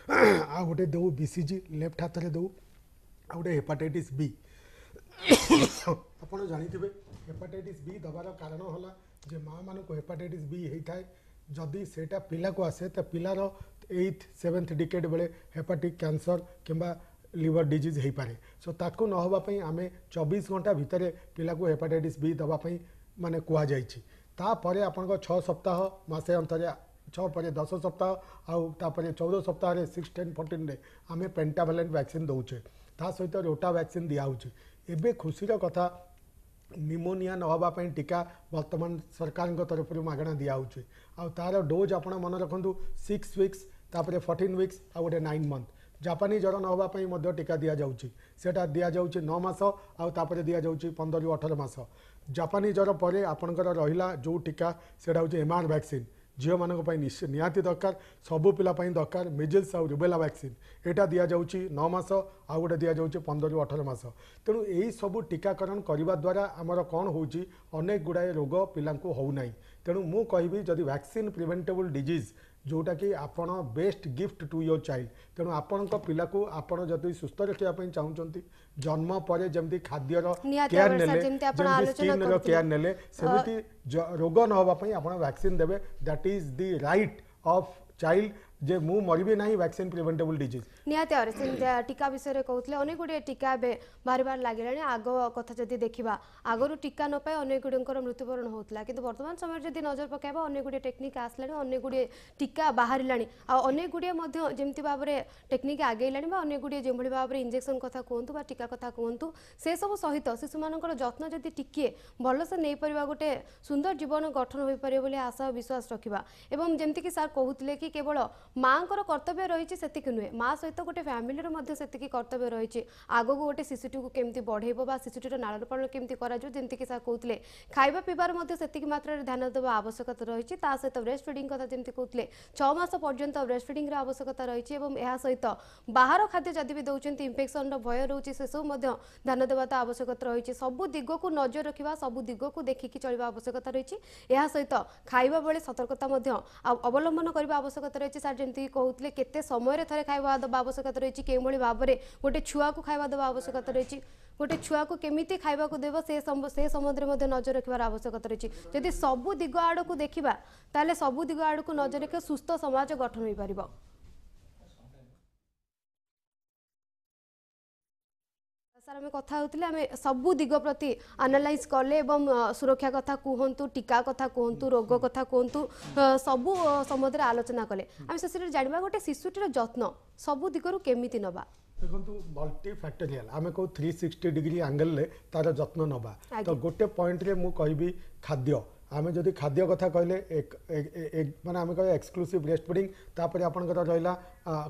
आ गोटे दौ बीसीजी लेफ्ट हाथ में दौ आ गोटे हेपाटाइटिस बी आप जानी हेपाटाइटिस बी दबार कारण होला जे माँ मान को हेपाटाइटिस बी होता है जदि सेटा पिला को आसे तो पिलार 8th 7th डिकेड बेले हेपाटिक कैंसर किंबा लिवर डिजीज हो पारे सो ताको न होबापई आमे 24 घंटा भितर पिला को हेपाटाइटिस बी दबापई माने कुआ जाइछि तापरे आपन 6 सप्ताह मासे अंतरे 6 पर 10 सप्ताह आउ तापरे 14 सप्ताह 6 10 14 रे आमे पेंटावैलेंट वैक्सीन दउछे ता सहित रोटा वैक्सीन दिया होछि एबे खुशीर कथा निमोनिया न होबा पई टीका वर्तमान सरकार तरफ मागणा दिया होछि आ तार डोज आपण मन रखंतु 6 वीक्स तापरे 14 वीक्स आ गोटे 9 मंथ जापानी ज्वर न होबा पई मध्ये टीका दिया जाउछि सेटा दिया जाउछि 9 मास आ तापरे दिया जाउछि 15 रु 18 मास जापानी ज्वर परे आपणकर रहिला जो टीका सेटा होछि एमआर वैक्सीन झील मान निहाती दरकार सबू पिला दरकार मिजिल्स आउ रुबेला वैक्सीन एटा दिया जाउछि 9 मास आ गोटे दिया जाउछि 15 रु 18 मास तेणु यही सबू टीकाकरण करने द्वारा आमर कौन होउछि अनेक गुड़ाए रोग पिलांकु हो नाही तेणु मु कहबी जदि वैक्सीन प्रिवेंटेबल डिजीज जोटा कि आपण best gift to your child तेणु आपण पिला को आपण जदि सुस्थ रखा चाहूँगी जन्म पर जमी खाद्यर केयर ने स्किन केयर ने सेमती रोग न होगापी आप वैक्सीन देवे that is the right of child जे मु मरबी नहीं वैक्सीन प्रिवेंटेबल डिजीज निहाती टीका विषय कहते अनेक गुड़े टीका ए बाहर बाहर लगे आग कथा जब देखा आगु टीका न पाए अनेक गुड़े मृत्युवरण होता कि वर्तमान समय जब नजर पकाइबा अनेक गुड़े टेक्निक आसला अनेक गुड़े टीका बाहर अनेक गुड़े जमी भाव में टेक्निक आगेला अनेक गुड़े जो भाव में इंजेक्शन कथा कहतु टीका कथा कहतु से सब सहित शिशु मान जत्न जब टिके भलसे नहीं पार गोटे सुंदर जीवन गठन हो पारे आशा विश्वास रखा एवं जमीक सार कहते कि केवल माँ को कर्तव्य रही से नुहे माँ सहित गोटे फैमिली से कर्तव्य रही आग को गोटे शिशुटी को केमती बढ़ेब शिशुटीर लालन पालन केमती जमीक सर कहते खाଇବା पीबार से मात्रा ध्यान देवा आवश्यकता रही सहित ब्रेस्ट फीडिंग कथा जमी कहते 6 मास पर्यंत ब्रेस्ट फीडिंग आवश्यकता रही सहित बाहर खाद्य जदि भी दौरान इन्फेक्शन भय रोचे से सब ध्यान देवा तो आवश्यकता रही सबू दिग को नजर रखा सबू दिग को देखिकी चलवा आवश्यकता रही सहित खाଇବା बेले सतर्कता अवलंबन करने आवश्यकता रही सार जमी कहते केते समय थे खाଇବା दबा आवश्यकता रही कि भाव में गोटे छुआ को खाଇବା दबा आवश्यकता रही गोटे छुआ को केमिति खाଇବା को देव से संबंध में नजर रखार आवश्यकता रही जदि सबू दिग आड़ को देखा ताले सबू दिग आड़ को नजर रख सुस्थ समाज गठन हो पार सर आम कथा होते आम सबू दिग प्रति आनालाइज कले सुरक्षा कथा कहतु टीका कथा कहतु रोग कथा कहतु सबू संबंध में आलोचना कले आम शेष जाना गोटे शिशुटीर जत्न सबू दिगरु केमिति नबा देखो मल्टी फैक्टोरियल आम कहू 360 डिग्री एंगल ले तार जत्न नबा तो गोटे पॉइंट रे मु कहबी खाद्य आम जदि खाद्य कथा कहले माने आम कह एक्सक्लूसिव ब्रेस्ट फीडिंग तापर आपनकर रहिला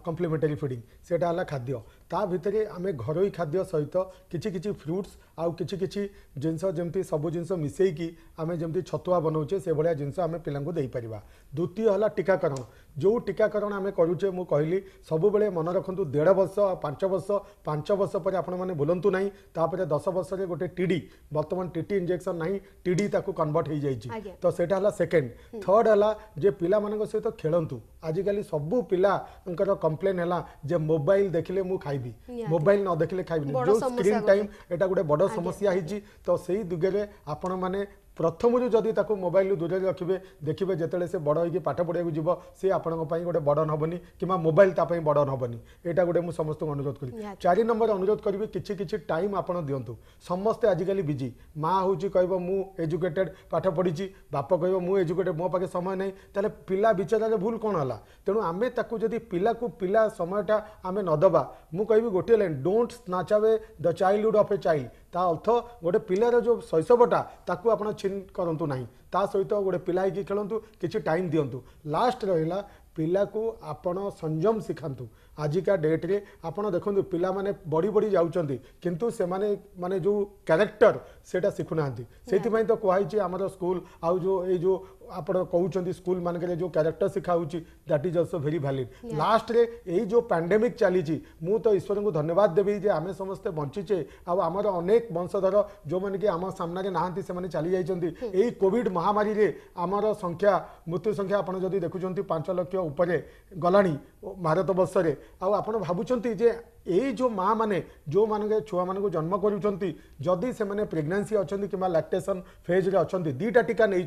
कम्प्लीमेंटरी फीडिंग सेटा हला खाद्य ता भितर आम घरोई खाद्य सहित किछि किछि फ्रुट्स आउ किछि किछि जिनस जमती सब जिनस मिसेकी आम जमती छतुआ बनाऊे से भाया जिनस आम पिलांको देई परिबा। द्वितीय है टीकाकरण जो टीकाकरण आम करुचे मु कहली सब बेले मन रखु 1.5 वर्ष 5 वर्ष पर आपण मैंने भूलु ना तापर 10 वर्ष में गोटे टीडी बर्तमान टीटी इंजेक्शन ना टीडी ताकू कन्वर्ट हो जाए तो सेटा हला सेकेंड। थर्ड है जे पिला मानक सहित खेलतु आजिकल सबू पिला कंप्लेन है जे मोबाइल देखिले मु खाइबी मोबाइल न देखिले खाइबी जो स्क्रीन टाइम एटा गोटे बड़ समस्या है तो से दिगरे आपण माने प्रथम जदि ताको मोबाइल दूर रखिए देखिए जिते से बड़ हो पाठ पढ़ा जीव सी आपण गोटे बर्डन हेनी कि मोबाइल तापाई बर्डन हेनी यहाँ गोटे मुझे समस्त अनुरोध करी। 4 नंबर अनुरोध करी कि टाइम आप दिंतु समस्ते आजिकल बिजी माँ हूँ कह मु एजुकेटेड पाठ पढ़ी बाप कह मु एजुकेटेड मो पाखे समय नहीं ताले पिला विचार भूल कौन है तेणु आम ताकू जदि पिला को पिला समयटा आम नदबा मु कह गोटे line don't snatch away the childhood of a child ता अर्थ गोटे पिलार जो शैशवटा ताकू आपण छिन करंतु नाही ता सहित गोटे पिला की खेलतु किछि टाइम दियंतु। लास्ट रहिला पिला को आपण संयम सिखांतु आजिका डेट रे आपण देखंतु पिला माने बड़ी बड़ी जाउचंती किंतु से माने जो कैरेक्टर सेटा सिखु नांती सेति पई तो कहै छी हमर स्कूल आउ जो ए जो आपण कहउचंती स्कूल मान के जो कैरेक्टर सिखाउची that is also very valid. Last रे एई जो पैंडेमिक चली छी मु तो ईश्वर को धन्यवाद देबी जे आमे समस्त बंचीचे आ हमर अनेक वंशधर जो माने कि आम सामने नाहंती से माने चली जाइचंती एई कोविड महामारी रे हमर संख्या मृत्यु संख्या आपण जदी देखुचंती 5 लाख ऊपर गलानी भारत वर्ष रे आ आपण भाबुचंती जे यही जो माँ मैंने जो मान छुआ मान जन्म करुँच से मैंने प्रेगनेंसी अच्छा कि लैक्टेशन फेज रे अच्छा 2टा टीका नहीं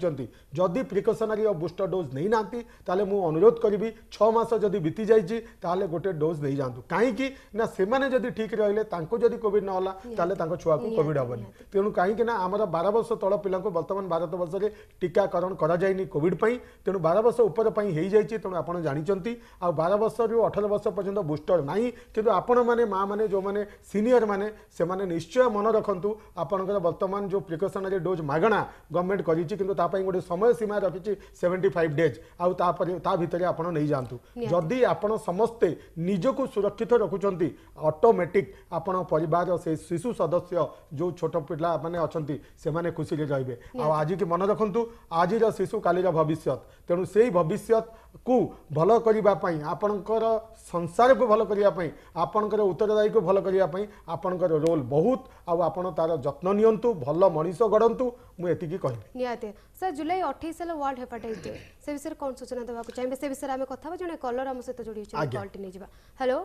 जदि प्रिकसनारी और बूस्टर डोज नहीं ना ताले मु अनुरोध करी 6 मास जदि बीती जाइए गोटे डोज नहीं जातु कहीं ना से मैंने जदि ठीक रही जदि कोविड ना ताले छुआ को कोविड हेनी तेणु कहीं आमर 12 वर्ष तल पिला बर्तमान भारत वर्ष में टीकाकरण कराई कोविड तेणु 12 वर्ष उपर तेणु आप जानते आ 12 वर्ष रु 18 वर्ष पर्यंत बूस्टर ना कि आपण माने माँ माने जो माने सीनियर माने से माने निश्चय मन रखंतु आपनकर वर्तमान जो प्रिकॉशनरी डोज मागणा गवर्नमेंट करिछि किंतु तापाई गोटे समय सीमा रखिछि 75 डेज आउ ता भितर आपण नहीं जानतु जदि आपण समस्ते निजको सुरक्षित रखुचंती ऑटोमेटिक आपण परिवार से शिशु सदस्य जो छोट पिला माने अछंती से माने खुशी रे रहबे आ आज की मन रखंतु आज रो शिशु काली रो भविष्य तेणु सेही भविष्य को भल करिबा पई आपनकर संसार को भल करिबा पई आपनकर उत्तरदायी को भल करिबा आपनकर रोल बहुत आपण तार जत्न नियंतु भल मनीष गढ़ंतु मु एतिकी कहबी नियाते सर जुलाई 28 वाला वर्ल्ड हेपाटाइटिस डे से विषय कौन सूचना देबा को चाहिबे से विषय में कथा जने कलर हम सहित जोड़ी छै कॉल नै जिबा। हेलो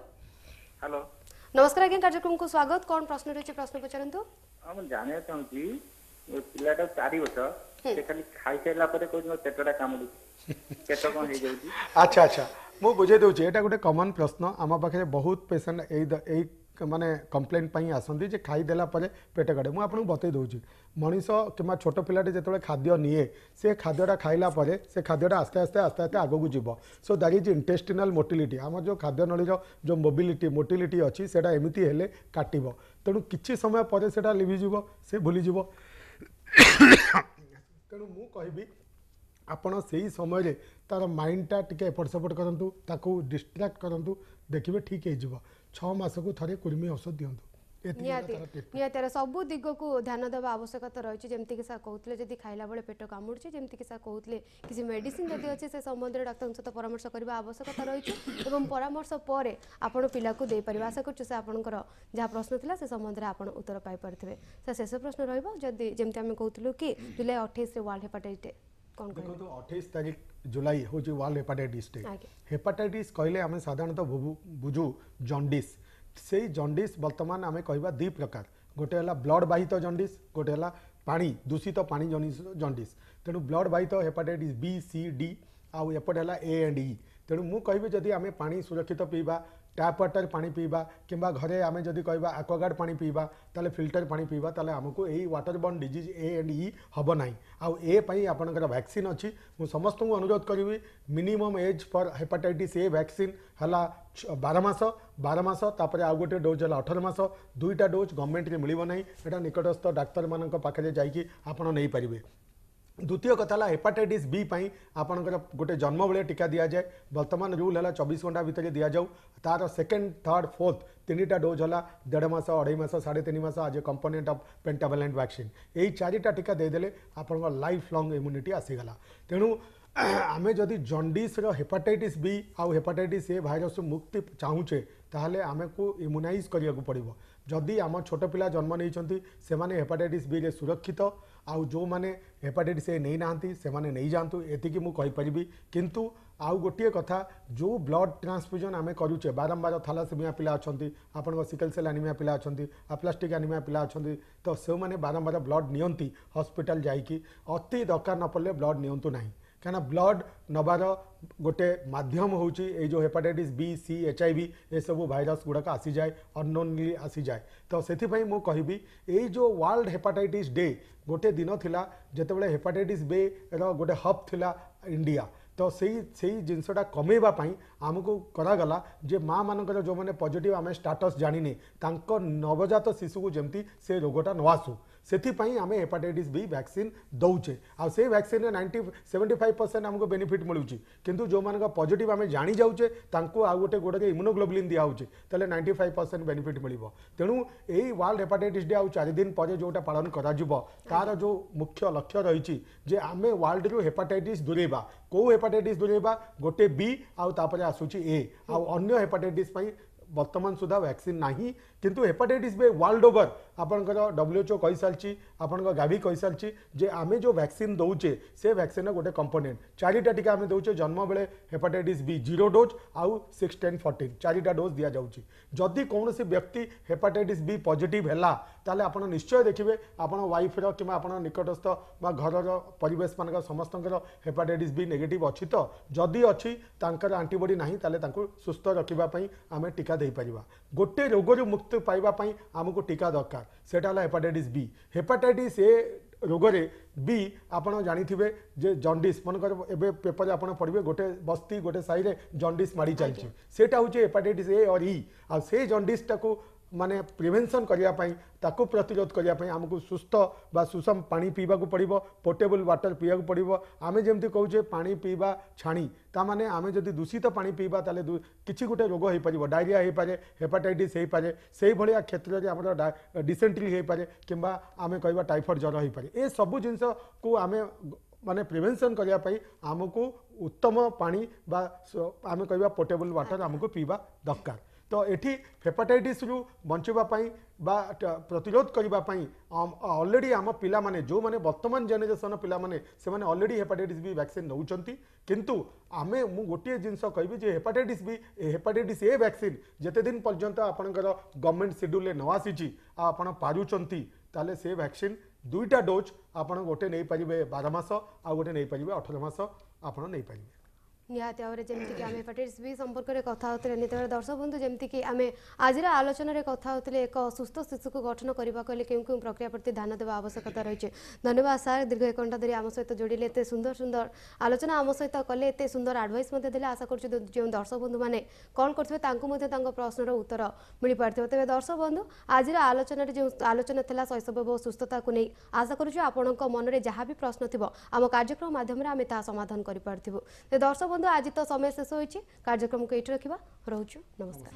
हेलो नमस्कार आज्ञा कार्यक्रम को स्वागत कौन प्रश्न रही प्रश्न पचारंतु हम जाने चाहूची पिलाटा 4 वर्ष से खाली खाई साइला परे कोइ पेटटा कामुडी पेट कोन हे जाउची। अच्छा अच्छा मु बुझे दूचे एटा गोटे कॉमन प्रश्न आम पाखे बहुत पेशेंट यही माने कंप्लेन पाई आसंती जे खाई देला परे पेट काटे मु आपन बतई दउची मनीष कि छोट पिलाटे जिते खाद्य निए से खाद्यटा खाइला परे से खाद्यटा आस्ते आस्ते आस्ते आस्ते आगू जीव so that is intestinal motility आम जो खाद्य नळीर जो मोटिलिटी अच्छी सेटा एमिति हेले काटिबो तेणु किछि समय परे सेटा लिभिजिव से भूलीजिव तेणु मु कहबी आपण से समय तार माइंडटा टिके एपट सेपट करूँ ताकू डिस्ट्रैक्ट करूँ देखिए ठीक है 6 मास को थरे कुर्मी औषध दिंतु निहाती सबू दिग को ध्यान देवा आवश्यकता रही जमीक सर कहते जब खाइला बेले पेट कामुड़ी जमीक सर कहते किसी मेडिसिन जदि अच्छे से संबंध में डाक्तर सहित परामर्श करने आवश्यकता रही और परामर्श पर आपण पिला को देपर आशा कर आपंकर जहाँ प्रश्न था से संबंध में आप उत्तर पाइपे सर शेष प्रश्न रही जमी कहूँ कि जुलाई 28 वर्ल्ड हेपाटाइटिस डे देखो 28 तारीख जुलाई हूँ वर्ल्ड हेपाटाइटिस डे हेपाटाइटिस कहले आम साधारणतः बुझू जॉन्डिस से जॉन्डिस वर्तमान आम कहवा 2 प्रकार गोटे है ब्लड बाहित जॉन्डिस गोटे है पानी दूषित पानी जॉन्डिस तेणु ब्लड बाहित हेपाटाइटिस बी सी डी आउ एपटे है ए एंड ई तेणु मु कहबी जदि आम पानी सुरक्षित पीवा टैप वाटर पानी पीवा किंबा घरे आम जदि कहवा एक्वागार्ड पानी पीवा ताले फिल्टर पानी पीवा ताले हमको यही water borne disease A and E हम ना आउ ए पई आपनकर वैक्सीन अच्छी मु समस्त को अनुरोध करी minimum age for hepatitis A vaccine हला 12 मास तापर आउ गोटे डोज है 18 मास 2टा डोज गवर्नमेंट रे मिलिबो नहीं एटा निकटस्थ डाक्तर मानक पाखरे जाइकी आपण नहीं पारिबे द्वितीय कथा हेपाटाइटिस बी पाई आपनकर गोटे जन्म बेले टीका दि जाए वर्तमान रूल है 24 घंटा भितर दि जाऊ तार सेकेंड थर्ड फोर्थ 3टा डोज है 1.5 मास 2.5 मास 3.5 मास आज ए कंपोनेंट ऑफ पेंटावैलेंट वैक्सीन यही 4टा टीका देदेले आपन लाइफ लॉन्ग इम्यूनिटी आसीगला तेणु आमे जदि जॉन्डिस हेपाटाइटिस बी आउ हेपाटाइटिस ए भाइरस मुक्ति चाहूचे ताहले आमे को इम्यूनाइज करिया को पड़िबो जदि आम छोट पिला जन्म नहीं से माने हेपाटाइटिस बी रे सुरक्षित आउ जो माने हेपाटाइटिस ए नहीं नांती से माने नहीं जानतु एतिकी मु कहि परिबी किंतु आउ गोटे कथा जो ब्लड ट्रांसफ्यूजन आमे करूचे बारंबार थैलासेमिया पिला अछंती आपन सिकल सेल एनीमिया पिला अछंती अप्लास्टिक एनीमिया पिला अछंती तो से माने बारंबार ब्लड नियंती हॉस्पिटल जाइकी अति दरकार न पड़ले ब्लड नियंतु नहीं क्या ब्लड नबार गोटे माध्यम होची ए जो हेपाटाइटिस बी सी HIV ए सब भाइरस गुड़ाक आसी जाए अननोनली आसी जाए तो से मु कहबी ए जो वर्ल्ड हेपाटाइटिस डे गोटे दिन थिला जेतेबेले हेपाटाइटिस बी रो गोटे हब थिला इंडिया तो सही जिनसटा कमेवा पाई आमको करागला जे माँ मानकर जो मैंने पॉजिटिव आम स्टाटस जानिने तांको नवजात शिशु को जमती से रोगटा न आसू से आम हेपाटाइटिस बी वैक्सीन दौचे आ से वैक्सीन 75% आमको बेनिफिट मिलूँ किंतु जो मान पॉजिटिव आम जानी जाऊे तांको आ गोटे गोटे इम्यूनोग्लोबुलिन दिखाऊे तेल 95% बेनिफिट मिल तेणु यही वर्ल्ड हेपाटाइटिस डे आ 4 दिन पर जोटा पालन करा तार जो मुख्य लक्ष्य रही जे आम वर्ल्ड रू हेपाटाइटिस दूरेबा कौ हेपाटाइटिस दूरेबा गोटे बी आउे आसूची ए अन्य हेपाटाइटिस वर्तमान सुधा वैक्सीन नहीं किंतु हेपाटाइटिस बी वर्ल्ड ओवर आपंकर WHO कही सारी आपण गावी कही सारी जे आमे जो वैक्सीन दौचे से वैक्सीन गोटे कंपोनेंट 4टा टीका आमे दौचे जन्म बेले हेपाटाइटिस बी 0 डोज आउ 6, 10, 14 4टा डोज दिया जाउची जदि कौन सी व्यक्ति हेपाटाइटिस बी पॉजिटिव हैला ताले आपण निश्चय देखिए आपण वाइफ रो कि आपण निकटस्थ बा घर परिवेश मान समस्त हेपाटाइटिस बी नेगेटिव अच्छी तो जदि अच्छी तांकर एंटीबॉडी नहीं ताले तांको सुस्थ रखिबा पई आमे टीका दे परिबा गोटे रोगरु मुक्ति पाइबा पई आमको टीका दरकार सेटा हेपाटाइटिस बी हेपाटाइटिस ए रोगरे बी आपड़ जानी जे जॉन्डिस मनकर एबे पेपर आपड़ पढ़े गोटे बस्ती गोटे साई रे जॉन्डिस माड़ी चलती सेटा हूँ हेपाटाइटिस ए और ई आ से जॉन्डिस टाको माने प्रिवेंशन करने ताकू प्रतिरोध करने आमको सुस्थ बा सुषम पानी पीवा को पड़ो पोर्टेबल वाटर पीवा को पड़ो आम जमी कहे पानी पीवा छाणी ता माने आम जदि दूषित पानी पीवा ताले किसी गोटे रोग हो पार डायरिया हो पारे हेपाटाइटिस हो पारे से भाया क्षेत्र में आम डिसेंट्री हो पारे कि आम कह टाइफॉइड ज्वर हो पारे ये सबू जिन को आम माने प्रिवेंशन करने आमको उत्तम पानी बा आम कह पोर्टेबल वाटर आमको पीवा दरकार तो एठी हेपाटाइटिस रु बचाई बा प्रतिरोध करने ऑलरेडी आम पिला माने जो माने वर्तमान जेनेरेशन पिला माने से माने ऑलरेडी हेपाटाइटिस बी वैक्सीन नौचंती किंतु आमे मु गोटे जिनस कहबी जे हेपाटाइटिस ए वैक्सीन जेते दिन पर्यंत आपनकर गवर्नमेंट शेड्यूल न आसी आपण पारुचंती ताले से वैक्सीन 2टा डोज आपण गोटे नहीं पारिबे 12 मास आ गोटे नहीं पारिबे 18 मास आपण नहीं पारिबे निहाती भाव में जमीक आम हेपाटाइटिस बी संपर्क में कथा होते नित दर्शक बंधु जमीक आम आज आलोचन कथा होते एक सुस्थ शिशु को गठन करने को क्यों क्यों प्रक्रिया प्रति ध्यान देवा आवश्यकता रही है धन्यवाद सर दीर्घ 1 घंटा धरी आम सहित जोड़े एत सुंदर सुंदर आलोचना आम सहित कले एत सुंदर आडभाइस देते आशा कर जो दर्शक बंधु मैंने कल करते प्रश्नर उत्तर मिल पारे तेज दर्शक बंधु आज आलोचन जो आलोचना था शैशव और सुस्थता को नहीं आशा करूँ मन में जहाँ भी प्रश्न थी आम कार्यक्रम माध्यम आम समाधान कर दर्शक बंधु आज तो समय शेष होती कार्यक्रम को ये रखा रोचु नमस्कार।